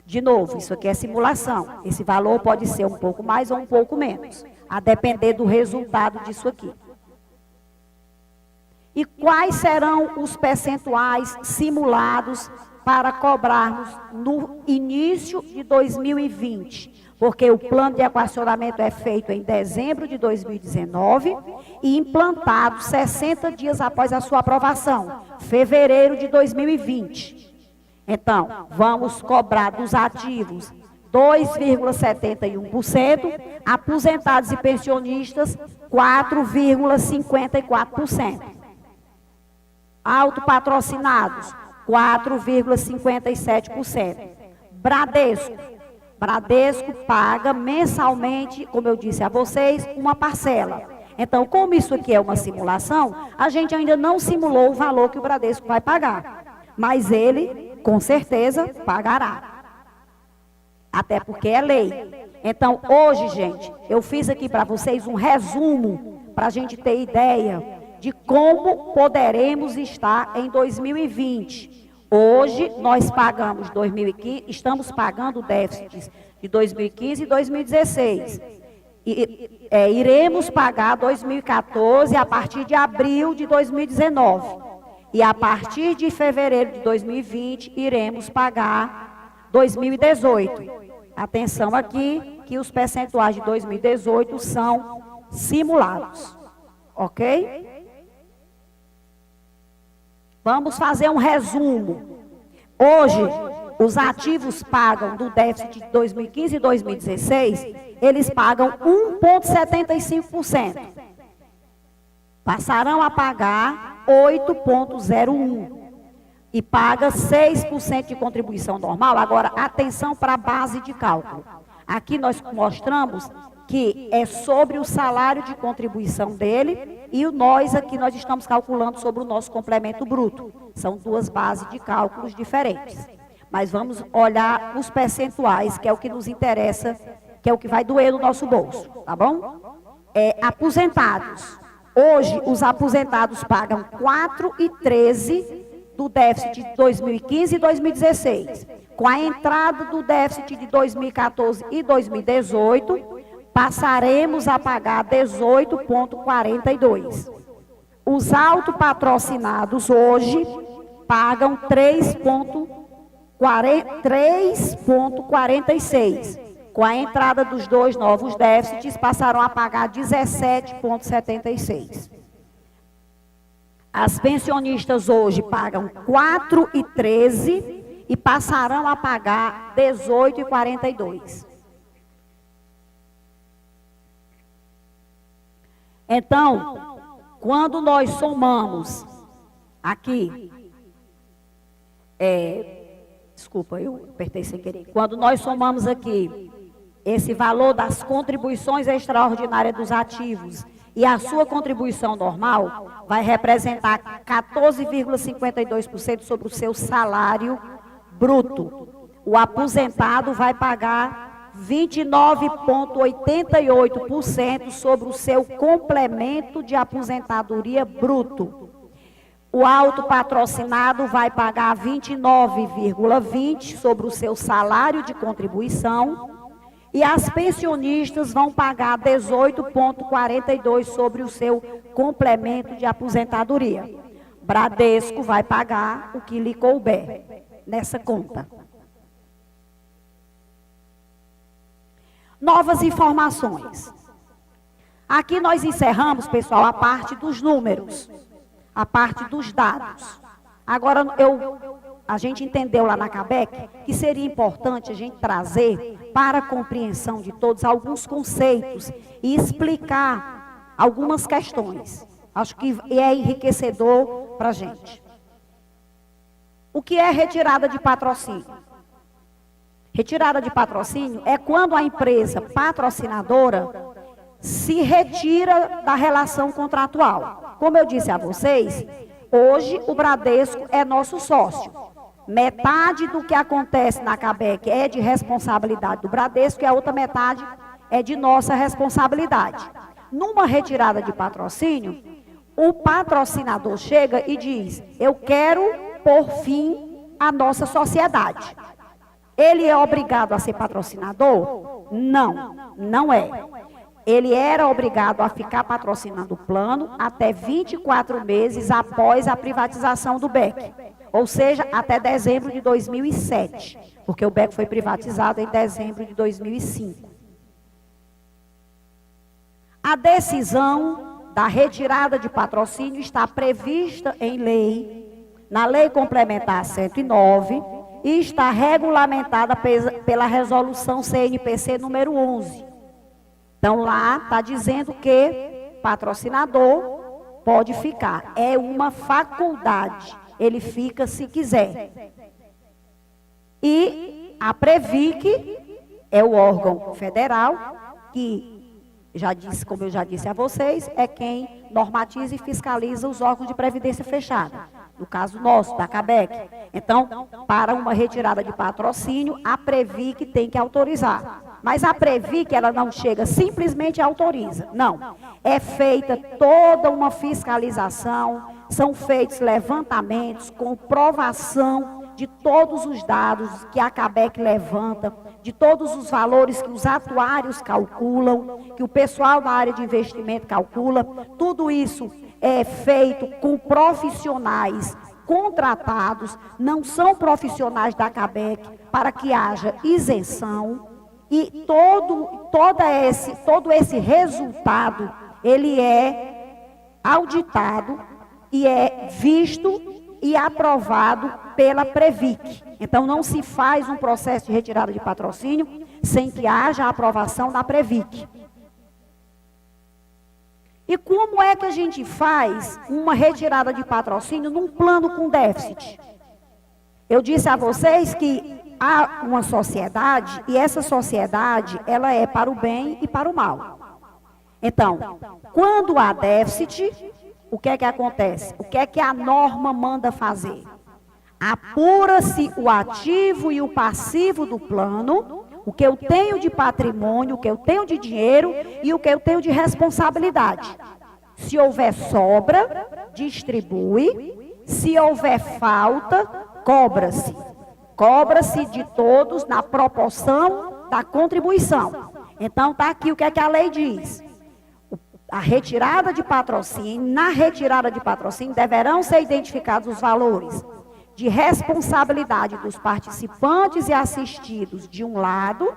De novo, isso aqui é simulação. Esse valor pode ser um pouco mais ou um pouco menos, a depender do resultado disso aqui. E quais serão os percentuais simulados para cobrarmos no início de 2020? Porque o plano de equacionamento é feito em dezembro de 2019 e implantado 60 dias após a sua aprovação, fevereiro de 2020. Então, vamos cobrar dos ativos 2,71%, aposentados e pensionistas 4,54%. Autopatrocinados 4,57%. Bradesco paga mensalmente, como eu disse a vocês, uma parcela. Então, como isso aqui é uma simulação, a gente ainda não simulou o valor que o Bradesco vai pagar. Mas ele, com certeza, pagará. Até porque é lei. Então, hoje, gente, eu fiz aqui para vocês um resumo, para a gente ter ideia de como poderemos estar em 2020. Hoje, nós pagamos 2015, estamos pagando déficits de 2015 e 2016. Iremos pagar 2014 a partir de abril de 2019. E a partir de fevereiro de 2020, iremos pagar 2018. Atenção aqui, que os percentuais de 2018 são simulados. Ok? Vamos fazer um resumo. Hoje, os ativos pagam do déficit de 2015 e 2016, eles pagam 1,75%. Passarão a pagar 8,01%. E paga 6% de contribuição normal. Agora, atenção para a base de cálculo. Aqui nós mostramos que é sobre o salário de contribuição dele e nós aqui nós estamos calculando sobre o nosso complemento bruto. São duas bases de cálculos diferentes. Mas vamos olhar os percentuais, que é o que nos interessa, que é o que vai doer no nosso bolso, tá bom? Aposentados. Hoje, os aposentados pagam 4,13% do déficit de 2015 e 2016. Com a entrada do déficit de 2014 e 2018, passaremos a pagar 18,42%. Os autopatrocinados hoje pagam 3,46%. Com a entrada dos dois novos déficits, passarão a pagar 17,76%. As pensionistas hoje pagam 4,13% e passarão a pagar 18,42%. Então, quando nós somamos aqui, desculpa, eu apertei sem querer. Quando nós somamos aqui esse valor das contribuições extraordinárias dos ativos e a sua contribuição normal, vai representar 14,52% sobre o seu salário bruto. O aposentado vai pagar 29,88% sobre o seu complemento de aposentadoria bruto. O autopatrocinado vai pagar 29,20% sobre o seu salário de contribuição. E as pensionistas vão pagar 18,42% sobre o seu complemento de aposentadoria. Bradesco vai pagar o que lhe couber nessa conta. Novas informações. Aqui nós encerramos, pessoal, a parte dos números, a parte dos dados. Agora, a gente entendeu lá na CABEC que seria importante a gente trazer para a compreensão de todos alguns conceitos e explicar algumas questões. Acho que é enriquecedor para a gente. O que é retirada de patrocínio? Retirada de patrocínio é quando a empresa patrocinadora se retira da relação contratual. Como eu disse a vocês, hoje o Bradesco é nosso sócio. Metade do que acontece na CABEC é de responsabilidade do Bradesco e a outra metade é de nossa responsabilidade. Numa retirada de patrocínio, o patrocinador chega e diz: eu quero pôr fim à nossa sociedade. Ele é obrigado a ser patrocinador? Não, não é. Ele era obrigado a ficar patrocinando o plano até 24 meses após a privatização do BEC. Ou seja, até dezembro de 2007, porque o BEC foi privatizado em dezembro de 2005. A decisão da retirada de patrocínio está prevista em lei, na Lei Complementar 109, e está regulamentada pela Resolução CNPC número 11. Então, lá está dizendo que patrocinador pode ficar. É uma faculdade. Ele fica se quiser. E a Previc é o órgão federal que, como eu já disse a vocês, é quem normatiza e fiscaliza os órgãos de previdência fechada. No caso nosso, da CABEC. Então, para uma retirada de patrocínio, a Previc tem que autorizar. Mas a Previc, ela não chega, simplesmente autoriza. Não. É feita toda uma fiscalização, são feitos levantamentos, comprovação de todos os dados que a CABEC levanta, de todos os valores que os atuários calculam, que o pessoal da área de investimento calcula. Tudo isso é feito com profissionais contratados, não são profissionais da CABEC, para que haja isenção. E todo esse resultado, ele é auditado e é visto e aprovado pela Previc. Então, não se faz um processo de retirada de patrocínio sem que haja a aprovação da Previc. E como é que a gente faz uma retirada de patrocínio num plano com déficit? Eu disse a vocês que há uma sociedade, e essa sociedade, ela é para o bem e para o mal. Então, quando há déficit, o que é que acontece? O que é que a norma manda fazer? Apura-se o ativo e o passivo do plano, o que eu tenho de patrimônio, o que eu tenho de dinheiro e o que eu tenho de responsabilidade. Se houver sobra, distribui. Se houver falta, cobra-se. Cobra-se de todos na proporção da contribuição. Então, está aqui o que é que a lei diz. A retirada de patrocínio, na retirada de patrocínio, deverão ser identificados os valores de responsabilidade dos participantes e assistidos de um lado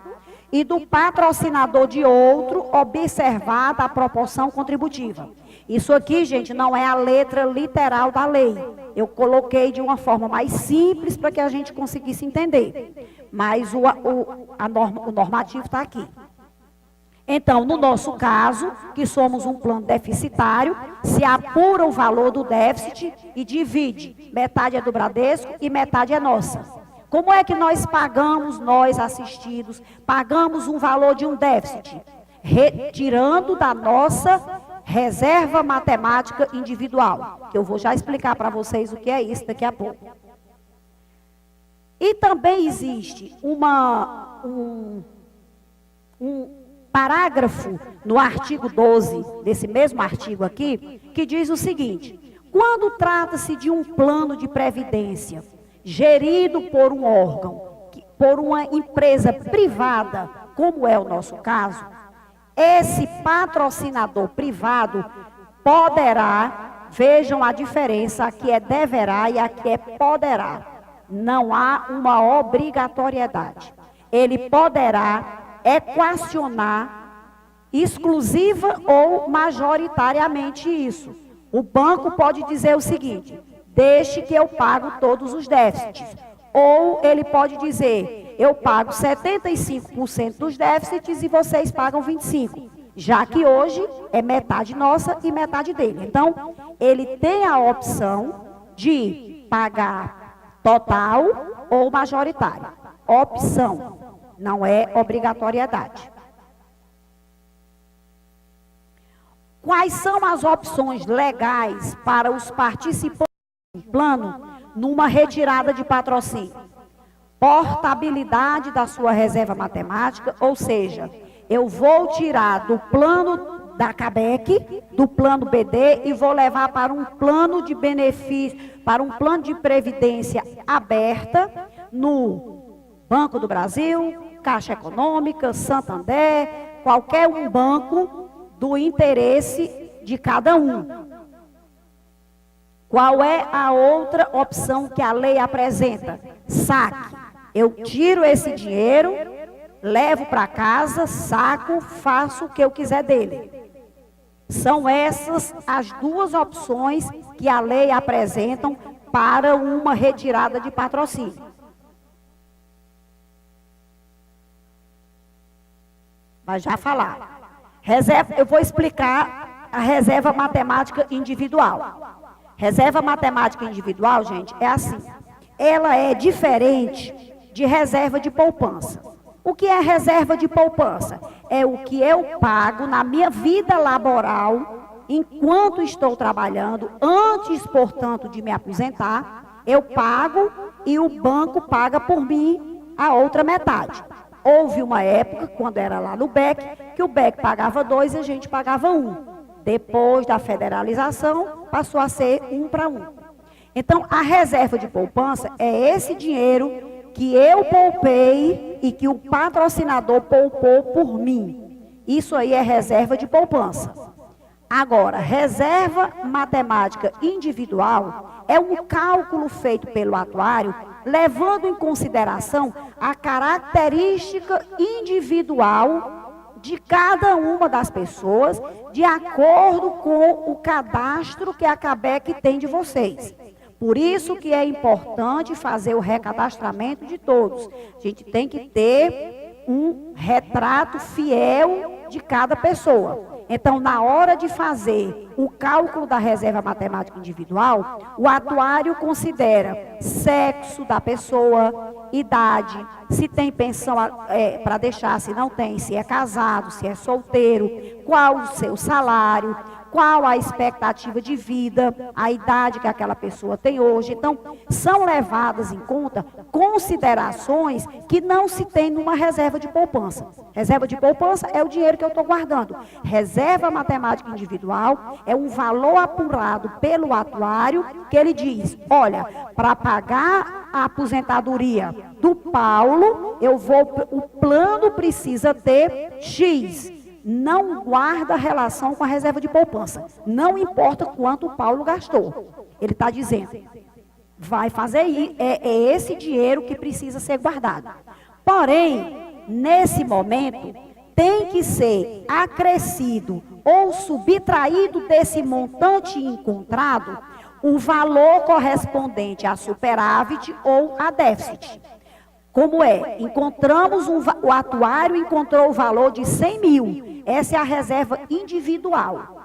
e do patrocinador de outro, observada a proporção contributiva. Isso aqui, gente, não é a letra literal da lei. Eu coloquei de uma forma mais simples para que a gente conseguisse entender. Mas o normativo está aqui. Então, no nosso caso, que somos um plano deficitário, se apura o valor do déficit e divide. Metade é do Bradesco e metade é nossa. Como é que nós pagamos, nós assistidos, pagamos um valor de um déficit? Retirando da nossa reserva matemática individual, que eu vou já explicar para vocês o que é isso daqui a pouco. E também existe um parágrafo no artigo 12, desse mesmo artigo aqui, que diz o seguinte: quando trata-se de um plano de previdência gerido por um órgão, por uma empresa privada, como é o nosso caso, esse patrocinador privado poderá, vejam a diferença, aqui é deverá e aqui é poderá. Não há uma obrigatoriedade. Ele poderá equacionar exclusiva ou majoritariamente isso. O banco pode dizer o seguinte: deixe que eu pago todos os déficits. Ou ele pode dizer: eu pago 75% dos déficits e vocês pagam 25%. Já que hoje é metade nossa e metade dele. Então, ele tem a opção de pagar total ou majoritário. Opção, não é obrigatoriedade. Quais são as opções legais para os participantes do plano numa retirada de patrocínio? Portabilidade da sua reserva matemática, ou seja, eu vou tirar do plano da CABEC, do plano BD, e vou levar para um plano de benefício, para um plano de previdência aberta no Banco do Brasil, Caixa Econômica, Santander, qualquer um banco do interesse de cada um. Qual é a outra opção que a lei apresenta? Saque. Eu tiro esse dinheiro, levo para casa, saco, faço o que eu quiser dele. São essas as duas opções que a lei apresenta para uma retirada de patrocínio. Vai já falar. Eu vou explicar a reserva matemática individual. Reserva matemática individual, gente, é assim. Ela é diferente de reserva de poupança. O que é reserva de poupança? É o que eu pago na minha vida laboral, enquanto estou trabalhando, antes, portanto, de me aposentar, eu pago e o banco paga por mim a outra metade. Houve uma época, quando era lá no BEC, que o BEC pagava 2 e a gente pagava 1. Depois da federalização, passou a ser 1 para 1. Então, a reserva de poupança é esse dinheiro que eu poupei e que o patrocinador poupou por mim. Isso aí é reserva de poupança. Agora, reserva matemática individual é um cálculo feito pelo atuário, levando em consideração a característica individual de cada uma das pessoas, de acordo com o cadastro que a CABEC tem de vocês. Por isso que é importante fazer o recadastramento de todos. A gente tem que ter um retrato fiel de cada pessoa. Então, na hora de fazer o cálculo da reserva matemática individual, o atuário considera sexo da pessoa, idade, se tem pensão para deixar, se não tem, se é casado, se é solteiro, qual o seu salário, qual a expectativa de vida, a idade que aquela pessoa tem hoje. Então, são levadas em conta considerações que não se tem numa reserva de poupança. Reserva de poupança é o dinheiro que eu estou guardando. Reserva matemática individual é um valor apurado pelo atuário que ele diz: olha, para pagar a aposentadoria do Paulo, o plano precisa ter X. Não guarda relação com a reserva de poupança. Não importa quanto o Paulo gastou. Ele está dizendo, vai fazer isso, é esse dinheiro que precisa ser guardado. Porém, nesse momento, tem que ser acrescido ou subtraído desse montante encontrado o valor correspondente a superávit ou a déficit. Como é? O atuário encontrou o valor de 100 mil. Essa é a reserva individual.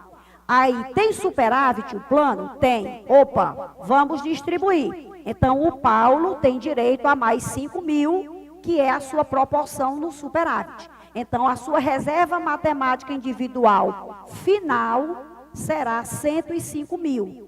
Aí, tem superávit o plano? Tem. Opa, vamos distribuir. Então, o Paulo tem direito a mais 5 mil, que é a sua proporção no superávit. Então, a sua reserva matemática individual final será 105 mil.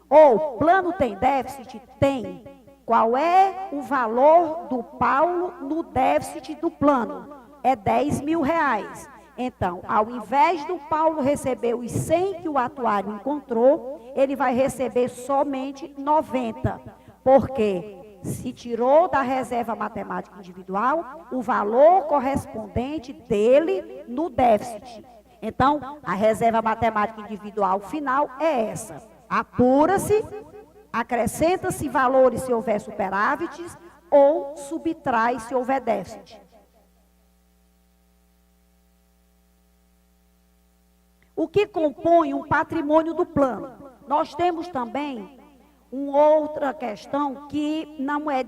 Ou, plano tem déficit? Tem. Qual é o valor do Paulo no déficit do plano? É 10 mil reais. Então, ao invés do Paulo receber os 100 que o atuário encontrou, ele vai receber somente 90. Porque se tirou da reserva matemática individual o valor correspondente dele no déficit. Então, a reserva matemática individual final é essa. Apura-se, acrescenta-se valores se houver superávites ou subtrai se houver déficit. o que compõe um patrimônio do plano. Nós temos também uma outra questão que não é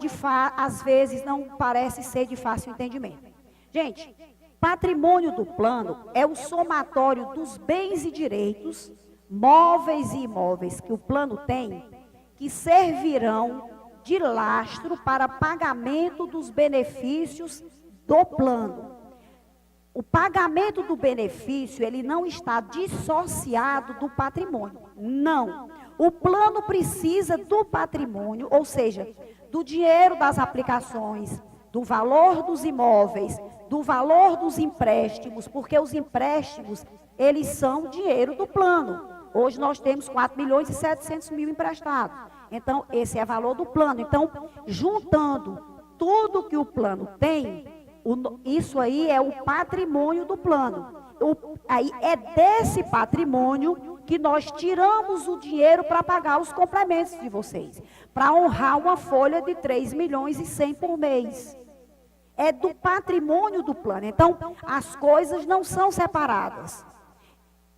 às vezes não parece ser de fácil entendimento. Gente, patrimônio do plano é o somatório dos bens e direitos, móveis e imóveis que o plano tem, que servirão de lastro para pagamento dos benefícios do plano. O pagamento do benefício, ele não está dissociado do patrimônio. Não. O plano precisa do patrimônio, ou seja, do dinheiro das aplicações, do valor dos imóveis, do valor dos empréstimos, porque os empréstimos, eles são dinheiro do plano. Hoje nós temos 4.700.000 emprestados. Então, esse é o valor do plano. Então, juntando tudo que o plano tem, isso aí é o patrimônio do plano. Aí é desse patrimônio que nós tiramos o dinheiro para pagar os complementos de vocês, para honrar uma folha de 3.100.000 por mês. É do patrimônio do plano. Então, as coisas não são separadas.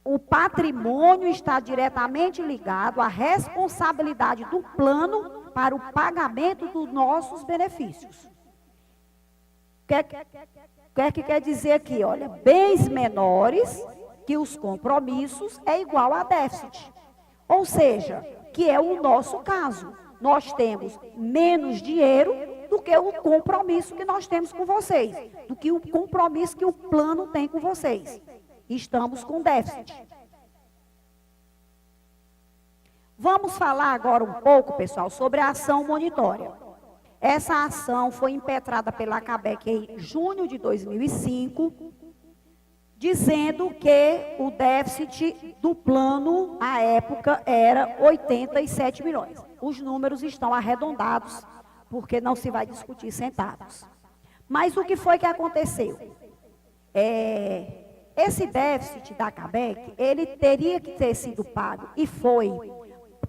O patrimônio está diretamente ligado à responsabilidade do plano para o pagamento dos nossos benefícios. O que quer dizer aqui? Olha, bens menores que os compromissos é igual a déficit. Ou seja, que é o nosso caso. Nós temos menos dinheiro do que o compromisso que nós temos com vocês, do que o compromisso que o plano tem com vocês. Estamos com déficit. Vamos falar agora um pouco, pessoal, sobre a ação monitória. Essa ação foi impetrada pela CABEC em junho de 2005, dizendo que o déficit do plano, à época, era 87 milhões. Os números estão arredondados, porque não se vai discutir centavos. Mas o que foi que aconteceu? Esse déficit da CABEC, ele teria que ter sido pago, e foi,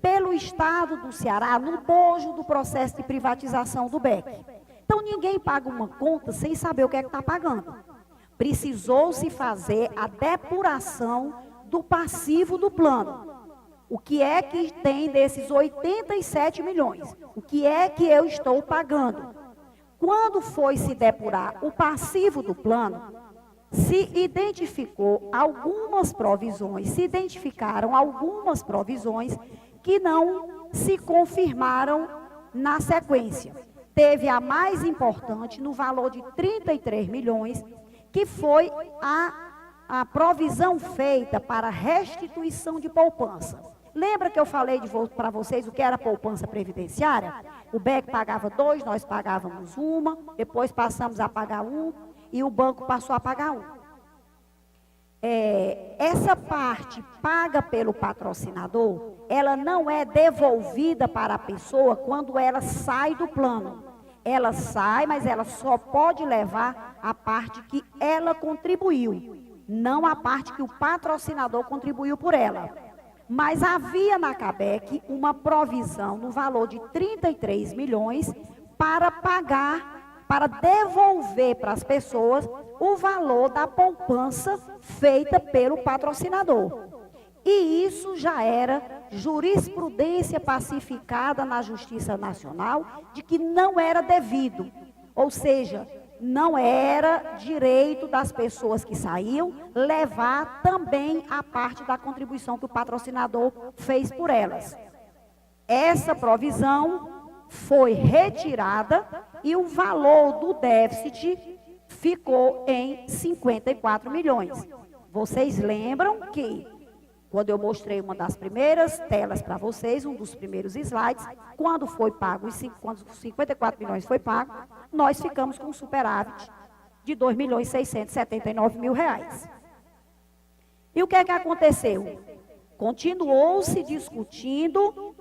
pelo Estado do Ceará, no bojo do processo de privatização do BEC. Então, ninguém paga uma conta sem saber o que é que está pagando. Precisou-se fazer a depuração do passivo do plano. O que é que tem desses 87 milhões? O que é que eu estou pagando? Quando foi se depurar o passivo do plano, se identificaram algumas provisões que não se confirmaram na sequência. Teve a mais importante, no valor de 33 milhões, que foi a provisão feita para restituição de poupança. Lembra que eu falei para vocês o que era poupança previdenciária? O BEC pagava 2, nós pagávamos 1, depois passamos a pagar 1 e o banco passou a pagar 1. Essa parte paga pelo patrocinador, ela não é devolvida para a pessoa quando ela sai do plano. Ela sai, mas ela só pode levar a parte que ela contribuiu, não a parte que o patrocinador contribuiu por ela. Mas havia na CABEC uma provisão no valor de 33 milhões para pagar, para devolver para as pessoas o valor da poupança feita pelo patrocinador. E isso já era jurisprudência pacificada na Justiça Nacional de que não era devido, ou seja, não era direito das pessoas que saíam levar também a parte da contribuição que o patrocinador fez por elas. Essa provisão foi retirada e o valor do déficit ficou em 54 milhões. Vocês lembram que, quando eu mostrei uma das primeiras telas para vocês, um dos primeiros slides, quando foi pago, quando os 54 milhões foi pago, nós ficamos com um superávit de 2.679.000 reais. E o que é que aconteceu? Continuou-se discutindo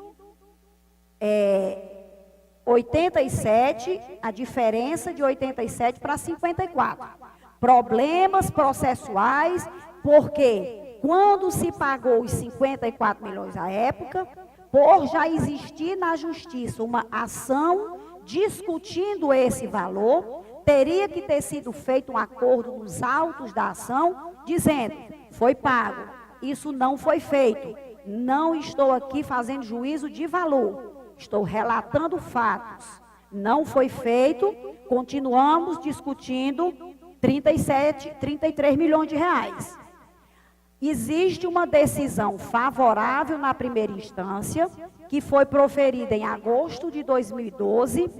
87, a diferença de 87 para 54. Problemas processuais, porque quando se pagou os 54 milhões à época, por já existir na justiça uma ação discutindo esse valor, teria que ter sido feito um acordo nos autos da ação, dizendo, foi pago. isso não foi feito. Não estou aqui fazendo juízo de valor, estou relatando fatos. Não foi feito, continuamos discutindo 33 milhões de reais. Existe uma decisão favorável na primeira instância, que foi proferida em agosto de 2012,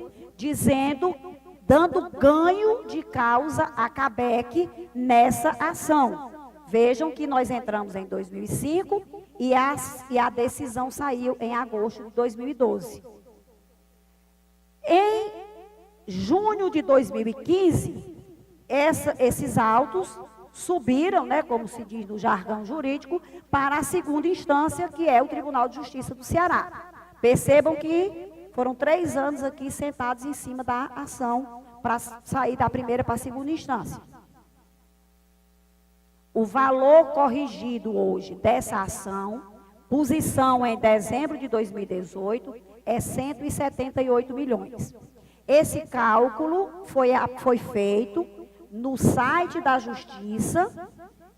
dando ganho de causa à CABEC nessa ação. Vejam que nós entramos em 2005 e a decisão saiu em agosto de 2012. Em junho de 2015, esses autos subiram, né, como se diz no jargão jurídico, para a segunda instância, que é o Tribunal de Justiça do Ceará. Percebam que foram 3 anos aqui sentados em cima da ação para sair da primeira para a segunda instância. O valor corrigido hoje dessa ação, posição em dezembro de 2018, é 178 milhões. Esse cálculo foi feito no site da Justiça,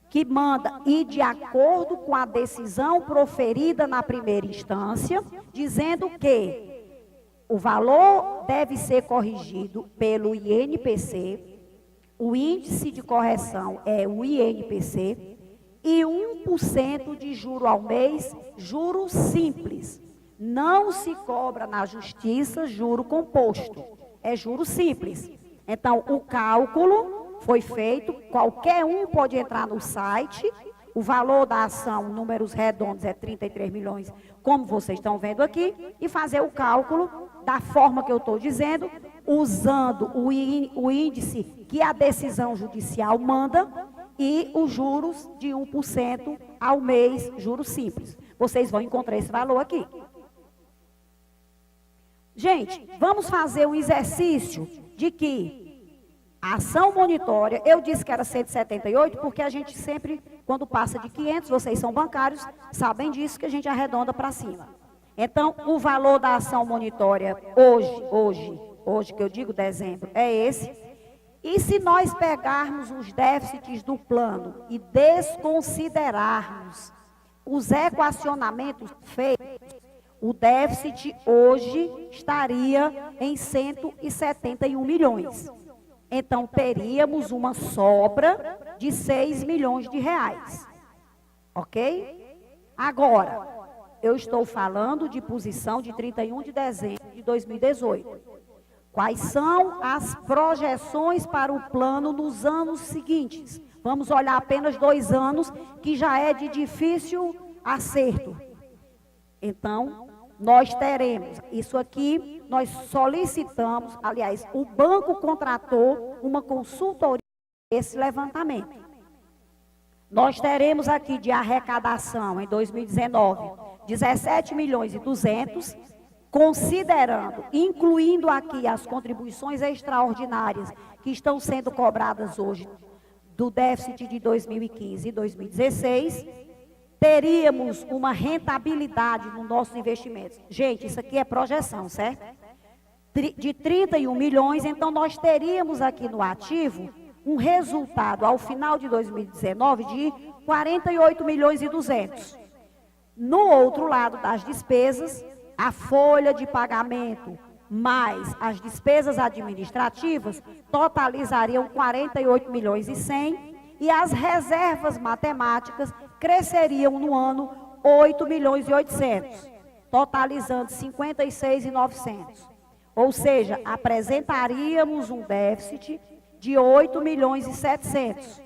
que manda ir de acordo com a decisão proferida na primeira instância, dizendo que o valor deve ser corrigido pelo INPC, o índice de correção é o INPC, e 1% de juro ao mês, juro simples. Não se cobra na Justiça juro composto, é juro simples. Então, o cálculo foi feito, qualquer um pode entrar no site, o valor da ação, números redondos, é 33 milhões, como vocês estão vendo aqui, e fazer o cálculo da forma que eu estou dizendo, usando o índice que a decisão judicial manda e os juros de 1% ao mês, juros simples. Vocês vão encontrar esse valor aqui. Gente, vamos fazer um exercício de que a ação monitória, eu disse que era 178, porque a gente sempre, quando passa de 500, vocês são bancários, sabem disso, que a gente arredonda para cima. Então, o valor da ação monitória hoje que eu digo dezembro, é esse. E se nós pegarmos os déficits do plano e desconsiderarmos os equacionamentos feitos, o déficit hoje estaria em 171 milhões. Então, teríamos uma sobra de 6 milhões de reais. Ok? Agora, eu estou falando de posição de 31 de dezembro de 2018. Quais são as projeções para o plano nos anos seguintes? Vamos olhar apenas 2 anos, que já é de difícil acerto. Então, nós teremos, isso aqui, nós solicitamos, aliás, o banco contratou uma consultoria esse levantamento. Nós teremos aqui de arrecadação em 2019, 17 milhões e 200, considerando, incluindo aqui as contribuições extraordinárias que estão sendo cobradas hoje do déficit de 2015 e 2016, teríamos uma rentabilidade nos nossos investimentos. Gente, isso aqui é projeção, certo? De 31 milhões, então nós teríamos aqui no ativo um resultado ao final de 2019 de 48 milhões e 200. No outro lado das despesas, a folha de pagamento mais as despesas administrativas totalizariam 48 milhões e 100 e as reservas matemáticas cresceriam no ano 8 milhões e 800, totalizando 56 e 900. Ou seja, apresentaríamos um déficit de 8 milhões e 700.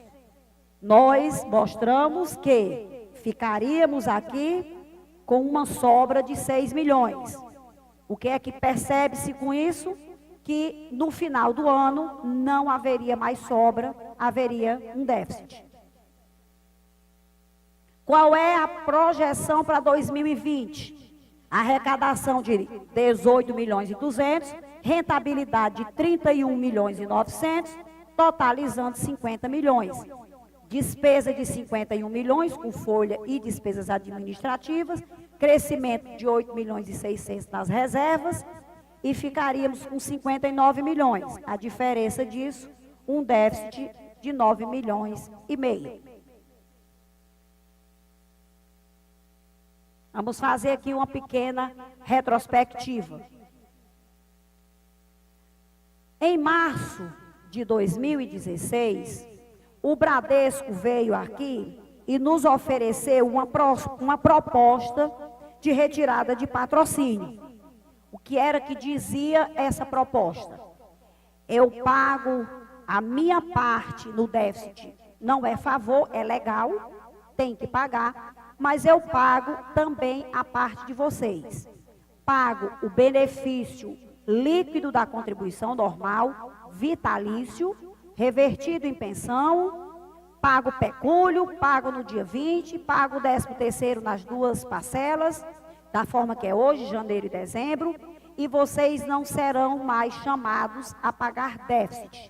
Nós mostramos que ficaríamos aqui com uma sobra de 6 milhões. O que é que percebe-se com isso? Que no final do ano não haveria mais sobra, haveria um déficit. Qual é a projeção para 2020? Arrecadação de 18 milhões e 200, rentabilidade de 31 milhões e 900, totalizando 50 milhões. Despesa de 51 milhões, com folha e despesas administrativas, crescimento de 8 milhões e 600 nas reservas, e ficaríamos com 59 milhões. A diferença disso, um déficit de 9 milhões e meio. Vamos fazer aqui uma pequena retrospectiva. Em março de 2016, o Bradesco veio aqui e nos ofereceu uma proposta de retirada de patrocínio. O que era que dizia essa proposta? Eu pago a minha parte no déficit, não é favor, é legal, tem que pagar, mas eu pago também a parte de vocês. Pago o benefício líquido da contribuição normal, vitalício, revertido em pensão, pago pecúlio, pago no dia 20, pago o 13º nas 2 parcelas, da forma que é hoje, janeiro e dezembro, e vocês não serão mais chamados a pagar déficit.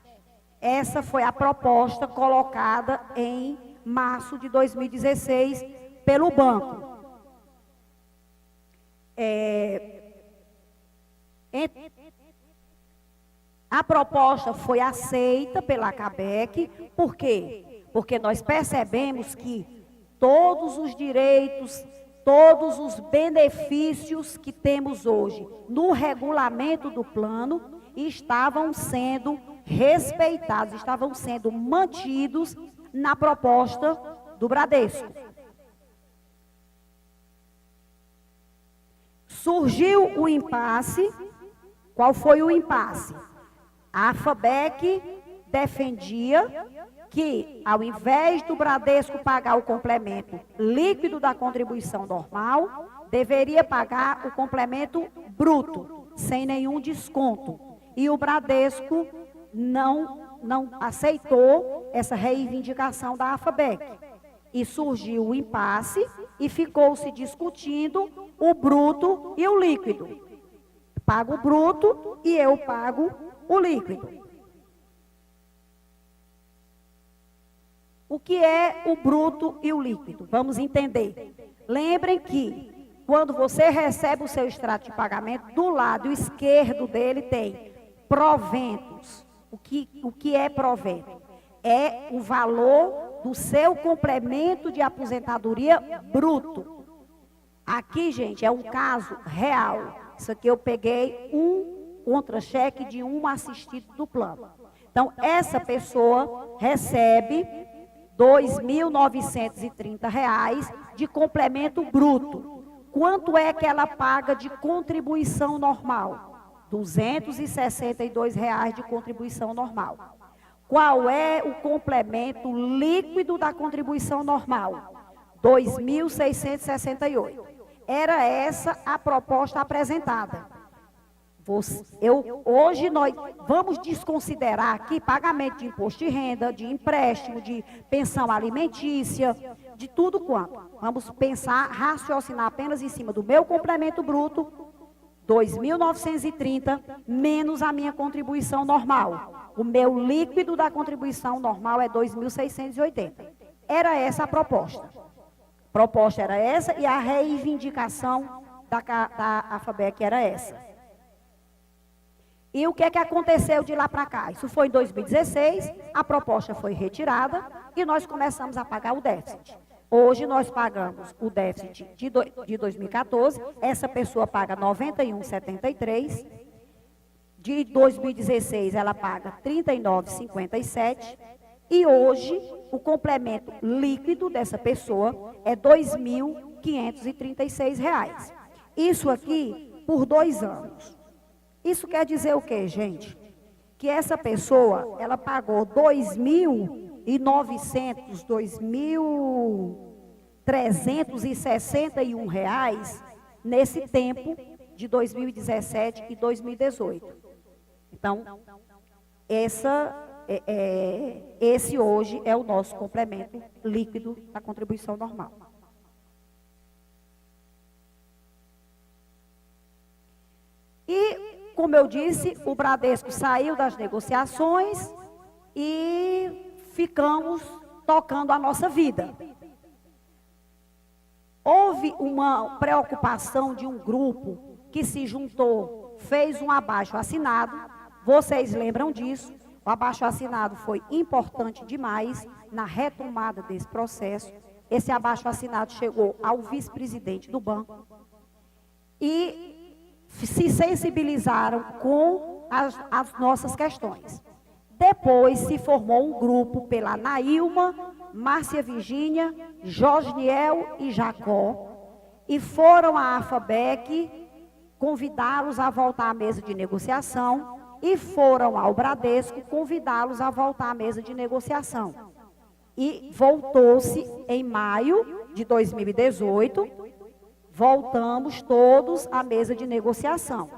Essa foi a proposta colocada em março de 2016 pelo banco. A proposta foi aceita pela CABEC, por quê? Porque nós percebemos que todos os direitos, todos os benefícios que temos hoje no regulamento do plano estavam sendo respeitados, estavam sendo mantidos na proposta do Bradesco. Surgiu o impasse. Qual foi o impasse? A FABEC defendia que, ao invés do Bradesco pagar o complemento líquido da contribuição normal, deveria pagar o complemento bruto, sem nenhum desconto. E o Bradesco não aceitou essa reivindicação da FABEC. E surgiu o impasse e ficou-se discutindo o bruto e o líquido. Pago o bruto e eu pago o líquido. O que é o bruto e o líquido? Vamos entender. Lembrem que, quando você recebe o seu extrato de pagamento, do lado esquerdo dele tem proventos. O que é provento? É o valor do seu complemento de aposentadoria bruto. Aqui, gente, é um caso real. Isso aqui eu peguei um contra-cheque de um assistido do plano. Então, essa pessoa recebe R$ 2.930 de complemento bruto. Quanto é que ela paga de contribuição normal? R$ 262 de contribuição normal. Qual é o complemento líquido da contribuição normal? R$ 2.668. Era essa a proposta apresentada. Hoje nós vamos desconsiderar aqui pagamento de imposto de renda, de empréstimo, de pensão alimentícia, de tudo quanto. Vamos pensar, raciocinar apenas em cima do meu complemento bruto, R$ 2.930, menos a minha contribuição normal. O meu líquido da contribuição normal é R$ 2.680. Era essa a proposta. A proposta era essa e a reivindicação da FABEC era essa. E o que é que aconteceu de lá para cá? Isso foi em 2016, a proposta foi retirada e nós começamos a pagar o déficit. Hoje nós pagamos o déficit de 2014, essa pessoa paga R$ 91,73. De 2016 ela paga R$ 39,57. E hoje o complemento líquido dessa pessoa é R$ 2.536. Isso aqui por 2 anos. Isso quer dizer o quê, gente? Que essa pessoa, ela pagou R$ 2.900, R$ 2.361 nesse tempo de 2017 e 2018. Então, esse hoje é o nosso complemento líquido da contribuição normal. E, como eu disse, o Bradesco saiu das negociações e ficamos tocando a nossa vida. Houve uma preocupação de um grupo que se juntou, fez um abaixo-assinado. Vocês lembram disso? O abaixo-assinado foi importante demais na retomada desse processo. esse abaixo-assinado chegou ao vice-presidente do banco e se sensibilizaram com as nossas questões. Depois se formou um grupo pela Nailma, Márcia Virgínia, Josniel e Jacó, e foram à AFABEC convidá-los a voltar à mesa de negociação e foram ao Bradesco convidá-los a voltar à mesa de negociação. E voltou-se em maio de 2018, voltamos todos à mesa de negociação.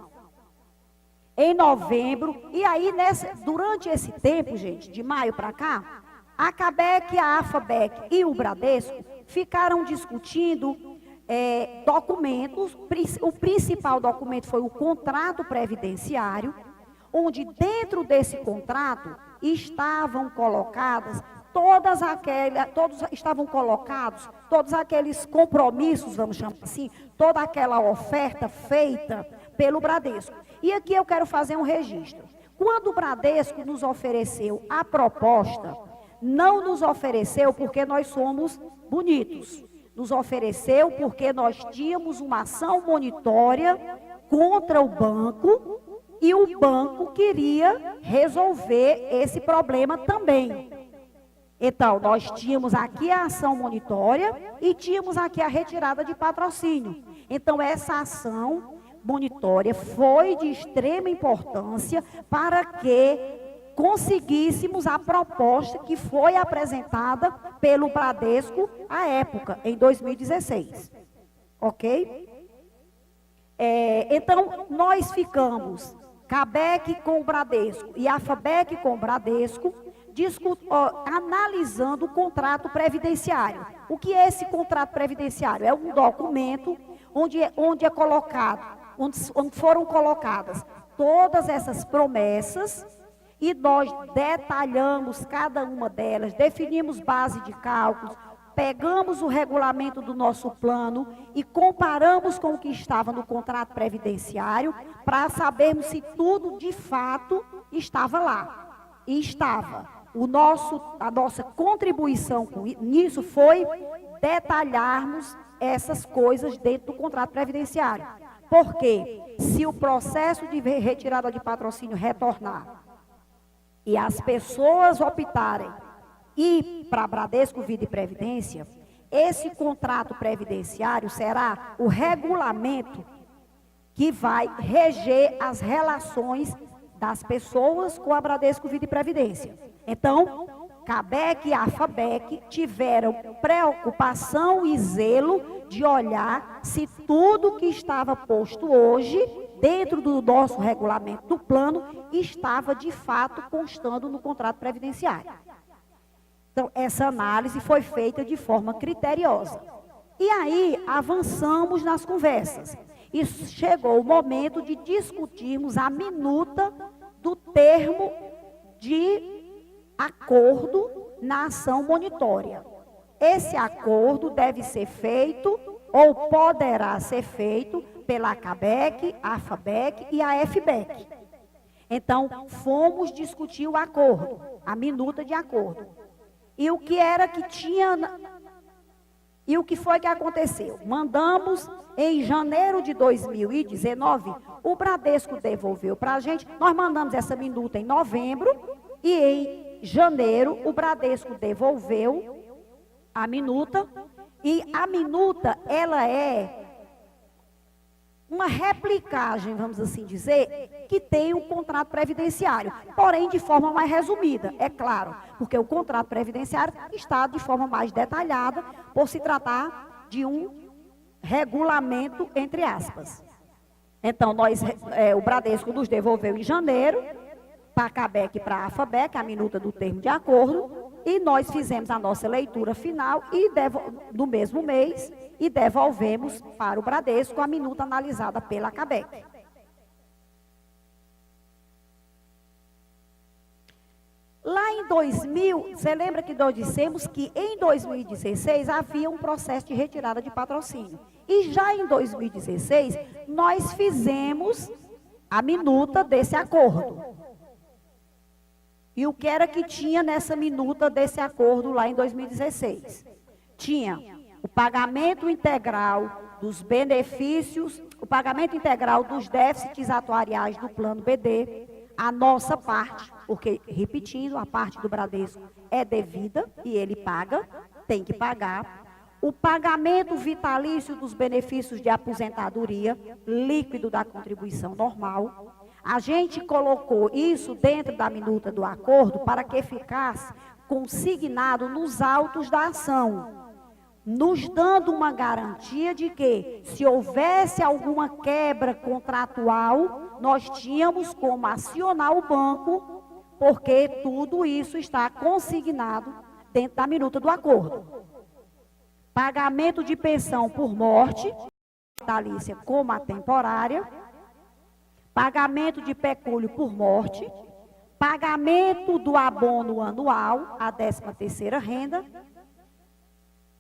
Em novembro, e aí durante esse tempo, gente, de maio para cá, a CABEC, a AFABEC e o Bradesco ficaram discutindo documentos. O principal documento foi o contrato previdenciário, onde dentro desse contrato estavam colocadas todos aqueles compromissos, vamos chamar assim, toda aquela oferta feita pelo Bradesco. E aqui eu quero fazer um registro. Quando o Bradesco nos ofereceu a proposta, não nos ofereceu porque nós somos bonitos. Nos ofereceu porque nós tínhamos uma ação monitória contra o banco e o banco queria resolver esse problema também. Então, nós tínhamos aqui a ação monitória e tínhamos aqui a retirada de patrocínio. Então, essa ação monitória foi de extrema importância para que conseguíssemos a proposta que foi apresentada pelo Bradesco à época, em 2016. Ok? Então, nós ficamos, CABEC com o Bradesco e AFABEC com o Bradesco, analisando o contrato previdenciário. O que é esse contrato previdenciário? É um documento onde foram colocadas todas essas promessas e nós detalhamos cada uma delas, definimos base de cálculos, pegamos o regulamento do nosso plano e comparamos com o que estava no contrato previdenciário para sabermos se tudo de fato estava lá. E estava. A nossa contribuição nisso foi detalharmos essas coisas dentro do contrato previdenciário. Porque se o processo de retirada de patrocínio retornar e as pessoas optarem ir para Bradesco Vida e Previdência, esse contrato previdenciário será o regulamento que vai reger as relações das pessoas com a Bradesco Vida e Previdência. Então, CABEC e AFABEC tiveram preocupação e zelo de olhar se tudo que estava posto hoje, dentro do nosso regulamento do plano, estava de fato constando no contrato previdenciário. Então, essa análise foi feita de forma criteriosa. E aí, avançamos nas conversas. E chegou o momento de discutirmos a minuta do termo de acordo na ação monitória. Esse acordo deve ser feito ou poderá ser feito pela CABEC, a AFABEC e a FBEC. Então, fomos discutir o acordo, a minuta de acordo. E o que era que tinha... E o que foi que aconteceu? Mandamos em janeiro de 2019, o Bradesco devolveu para a gente, nós mandamos essa minuta em novembro, e em janeiro o Bradesco devolveu a minuta, e a minuta, ela é uma replicagem, vamos assim dizer, que tem o contrato previdenciário, porém de forma mais resumida, é claro, porque o contrato previdenciário está de forma mais detalhada, por se tratar de um regulamento, entre aspas. Então, o Bradesco nos devolveu em janeiro, para a CABEC e para a AFABEC, a minuta do termo de acordo, e nós fizemos a nossa leitura final no mesmo mês e devolvemos para o Bradesco a minuta analisada pela CABEC. Lá em 2000, você lembra que nós dissemos que em 2016 havia um processo de retirada de patrocínio. E já em 2016, nós fizemos a minuta desse acordo. E o que era que tinha nessa minuta desse acordo lá em 2016? tinha o pagamento integral dos benefícios, o pagamento integral dos déficits atuariais do plano BD, a nossa parte, porque, repetindo, a parte do Bradesco é devida e ele paga, tem que pagar. O pagamento vitalício dos benefícios de aposentadoria, líquido da contribuição normal. A gente colocou isso dentro da minuta do acordo para que ficasse consignado nos autos da ação, nos dando uma garantia de que, se houvesse alguma quebra contratual, nós tínhamos como acionar o banco, porque tudo isso está consignado dentro da minuta do acordo. Pagamento de pensão por morte, vitalícia como a temporária, pagamento de pecúlio por morte, pagamento do abono anual, a 13ª renda,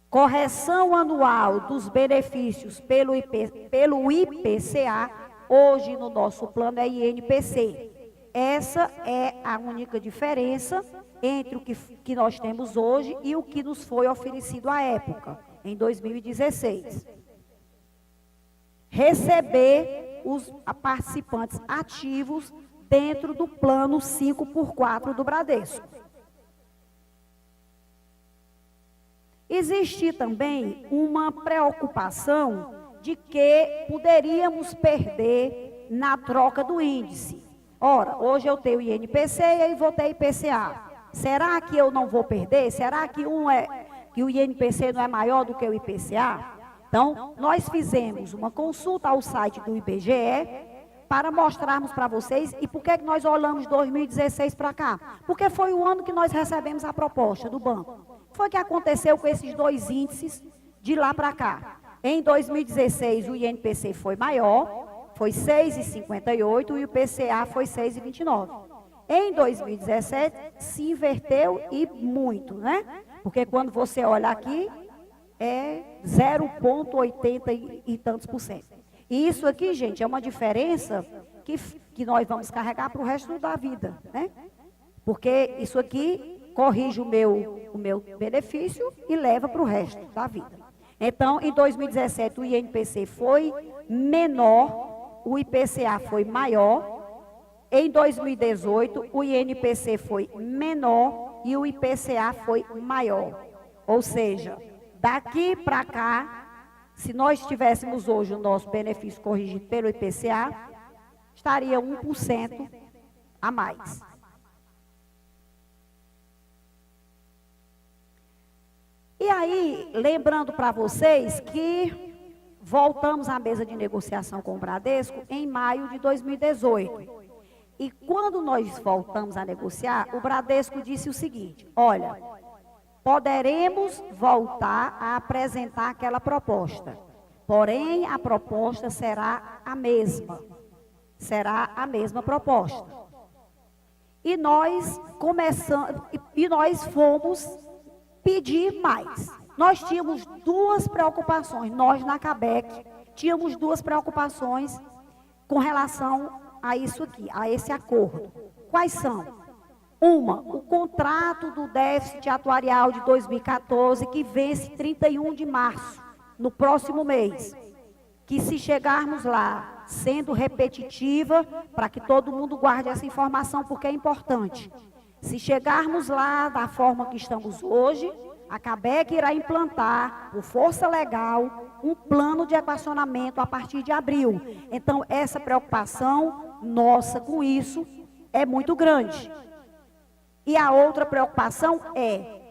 correção anual dos benefícios pelo IPCA, hoje no nosso plano é INPC. Essa é a única diferença entre o que nós temos hoje e o que nos foi oferecido à época, em 2016. Receber os participantes ativos dentro do plano 5x4 do Bradesco. Existia também uma preocupação de que poderíamos perder na troca do índice. Ora, hoje eu tenho INPC e aí vou ter IPCA. Será que eu não vou perder? Será que que o INPC não é maior do que o IPCA? Então, nós fizemos uma consulta ao site do IBGE para mostrarmos para vocês. E por que nós olhamos 2016 para cá? Porque foi o ano que nós recebemos a proposta do banco. Foi o que aconteceu com esses dois índices de lá para cá. Em 2016, o INPC foi maior, foi 6,58 e o IPCA foi 6,29. Em 2017, se inverteu e muito, né? Porque quando você olha aqui, é 0,80 e tantos por cento. E isso aqui, gente, é uma diferença que nós vamos carregar para o resto da vida, né? Porque isso aqui corrige o meu benefício e leva para o resto da vida. Então, em 2017, o INPC foi menor, o IPCA foi maior. Em 2018, o INPC foi menor e o IPCA foi maior. Ou seja, daqui para cá, se nós tivéssemos hoje o nosso benefício corrigido pelo IPCA, estaria 1% a mais. E aí, lembrando para vocês que voltamos à mesa de negociação com o Bradesco em maio de 2018. E quando nós voltamos a negociar, o Bradesco disse o seguinte: olha, poderemos voltar a apresentar aquela proposta, porém a proposta será a mesma proposta. E nós fomos pedir mais. Nós tínhamos duas preocupações, nós na CABEC tínhamos duas preocupações com relação a isso aqui, a esse acordo. Quais são? Uma, o contrato do déficit atuarial de 2014, que vence 31 de março, no próximo mês. Que se chegarmos lá, sendo repetitiva, para que todo mundo guarde essa informação, porque é importante. Se chegarmos lá da forma que estamos hoje, a CABEC irá implantar, por força legal, um plano de equacionamento a partir de abril. Então, essa preocupação nossa com isso é muito grande. E a outra preocupação é,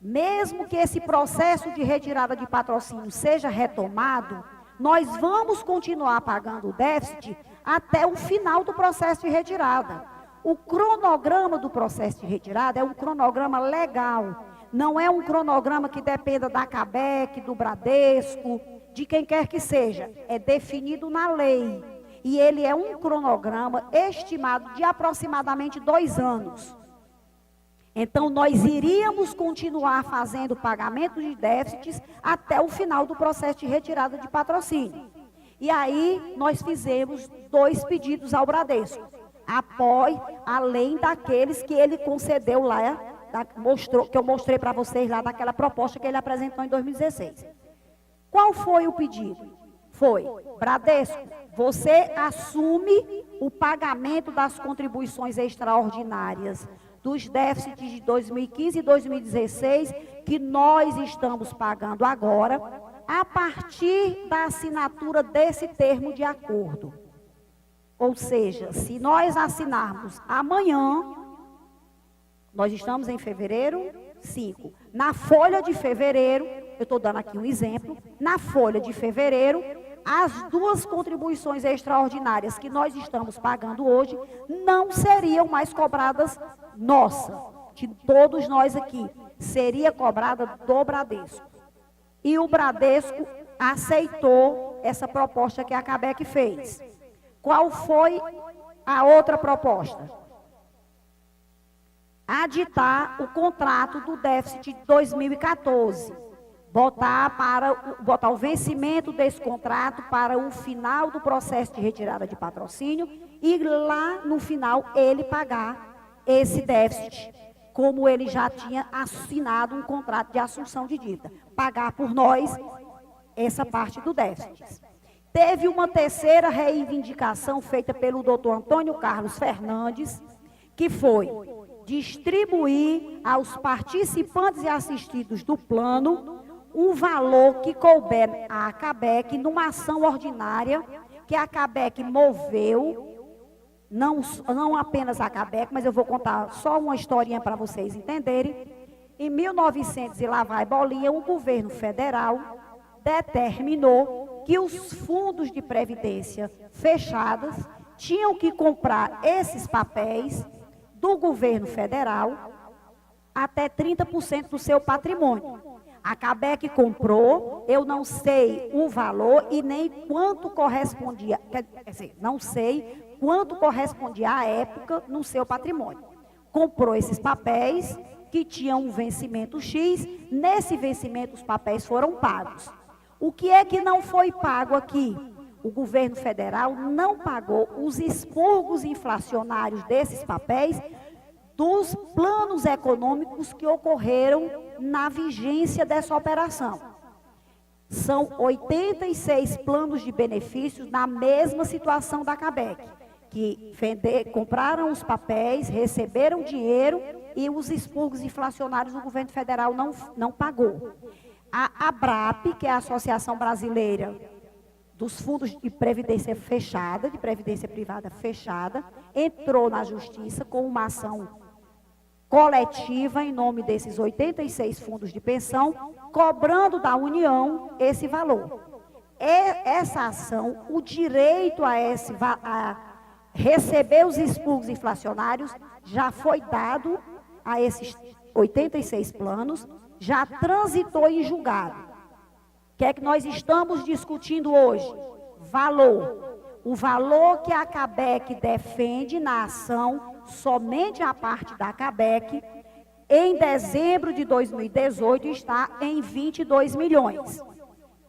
mesmo que esse processo de retirada de patrocínio seja retomado, nós vamos continuar pagando o déficit até o final do processo de retirada. O cronograma do processo de retirada é um cronograma legal, não é um cronograma que dependa da CABEC, do Bradesco, de quem quer que seja, é definido na lei. E ele é um cronograma estimado de aproximadamente 2 anos. Então, nós iríamos continuar fazendo pagamento de déficits até o final do processo de retirada de patrocínio. E aí, nós fizemos 2 pedidos ao Bradesco, além daqueles que ele concedeu lá que eu mostrei para vocês lá daquela proposta que ele apresentou em 2016. Qual foi o pedido? Foi, Bradesco, você assume o pagamento das contribuições extraordinárias dos déficits de 2015 e 2016, que nós estamos pagando agora, a partir da assinatura desse termo de acordo. Ou seja, se nós assinarmos amanhã, nós estamos em fevereiro 5. Na folha de fevereiro, eu estou dando aqui um exemplo, na folha de fevereiro, as duas contribuições extraordinárias que nós estamos pagando hoje não seriam mais cobradas nossa, de todos nós aqui, seria cobrada do Bradesco. E o Bradesco aceitou essa proposta que a CABEC fez. Qual foi a outra proposta? Aditar o contrato do déficit de 2014. Botar o vencimento desse contrato para o final do processo de retirada de patrocínio e lá no final ele pagar esse déficit, como ele já tinha assinado um contrato de assunção de dívida. Pagar por nós essa parte do déficit. Teve uma terceira reivindicação feita pelo doutor Antônio Carlos Fernandes, que foi distribuir aos participantes e assistidos do plano um valor que couber à CABEC numa ação ordinária que a CABEC moveu, não apenas a CABEC, mas eu vou contar só uma historinha para vocês entenderem. Em 1900 e lá vai bolinha, o governo federal determinou que os fundos de previdência fechados tinham que comprar esses papéis do governo federal até 30% do seu patrimônio. A CABEC comprou, eu não sei o valor e nem quanto correspondia, quer dizer, não sei quanto correspondia à época no seu patrimônio. Comprou esses papéis que tinham um vencimento X, nesse vencimento os papéis foram pagos. O que é que não foi pago aqui? O governo federal não pagou os expurgos inflacionários desses papéis dos planos econômicos que ocorreram na vigência dessa operação. São 86 planos de benefícios na mesma situação da CABEC, que compraram os papéis, receberam dinheiro e os expurgos inflacionários o governo federal não pagou. A ABRAP, que é a Associação Brasileira dos Fundos de Previdência Fechada, de Previdência Privada Fechada, entrou na Justiça com uma ação coletiva em nome desses 86 fundos de pensão, cobrando da União esse valor. Essa ação, o direito a receber os expurgos inflacionários já foi dado a esses 86 planos, já transitou em julgado. O que é que nós estamos discutindo hoje? Valor. O valor que a CABEC defende na ação, somente a parte da CABEC, em dezembro de 2018, está em 22 milhões.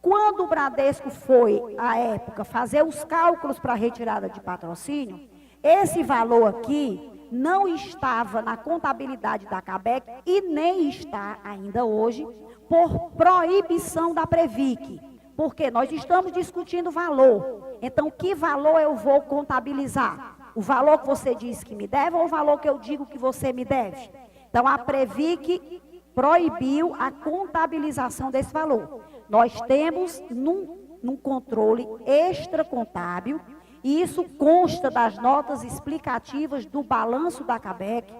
Quando o Bradesco foi, à época, fazer os cálculos para a retirada de patrocínio, esse valor aqui não estava na contabilidade da CABEC e nem está ainda hoje, por proibição da Previc. Porque nós estamos discutindo valor. Então, que valor eu vou contabilizar? O valor que você diz que me deve ou o valor que eu digo que você me deve? Então, a Previc proibiu a contabilização desse valor. Nós temos num controle extracontábil, e isso consta das notas explicativas do balanço da CABEC,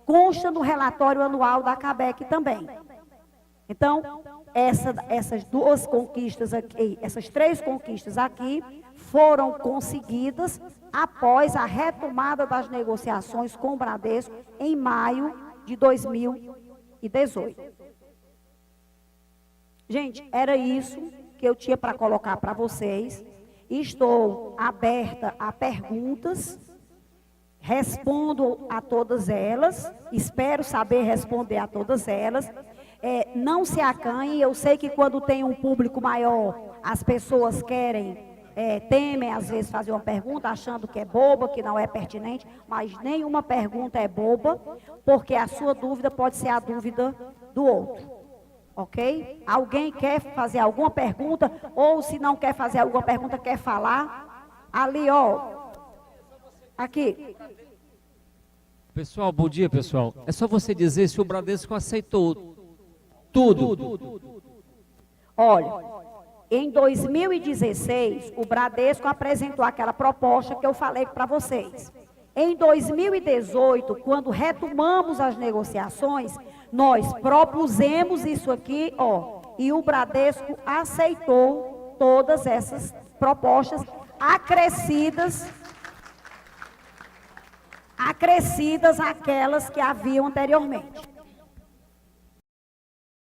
consta no relatório anual da CABEC também. Então, essas duas conquistas aqui, essas três conquistas aqui, foram conseguidas após a retomada das negociações com o Bradesco em maio de 2018. Gente, era isso que eu tinha para colocar para vocês. Estou aberta a perguntas, respondo a todas elas, espero saber responder a todas elas. Não se acanhem, eu sei que quando tem um público maior, as pessoas querem temem, às vezes, fazer uma pergunta achando que é boba, que não é pertinente, mas nenhuma pergunta é boba, porque a sua dúvida pode ser a dúvida do outro, ok? Alguém quer fazer alguma pergunta, ou se não quer fazer alguma pergunta, quer falar? Ali, ó, aqui. Pessoal, bom dia, pessoal. É só você dizer se o Bradesco aceitou tudo. Olha, em 2016, o Bradesco apresentou aquela proposta que eu falei para vocês. Em 2018, quando retomamos as negociações, nós propusemos isso aqui, ó, e o Bradesco aceitou todas essas propostas acrescidas àquelas que haviam anteriormente.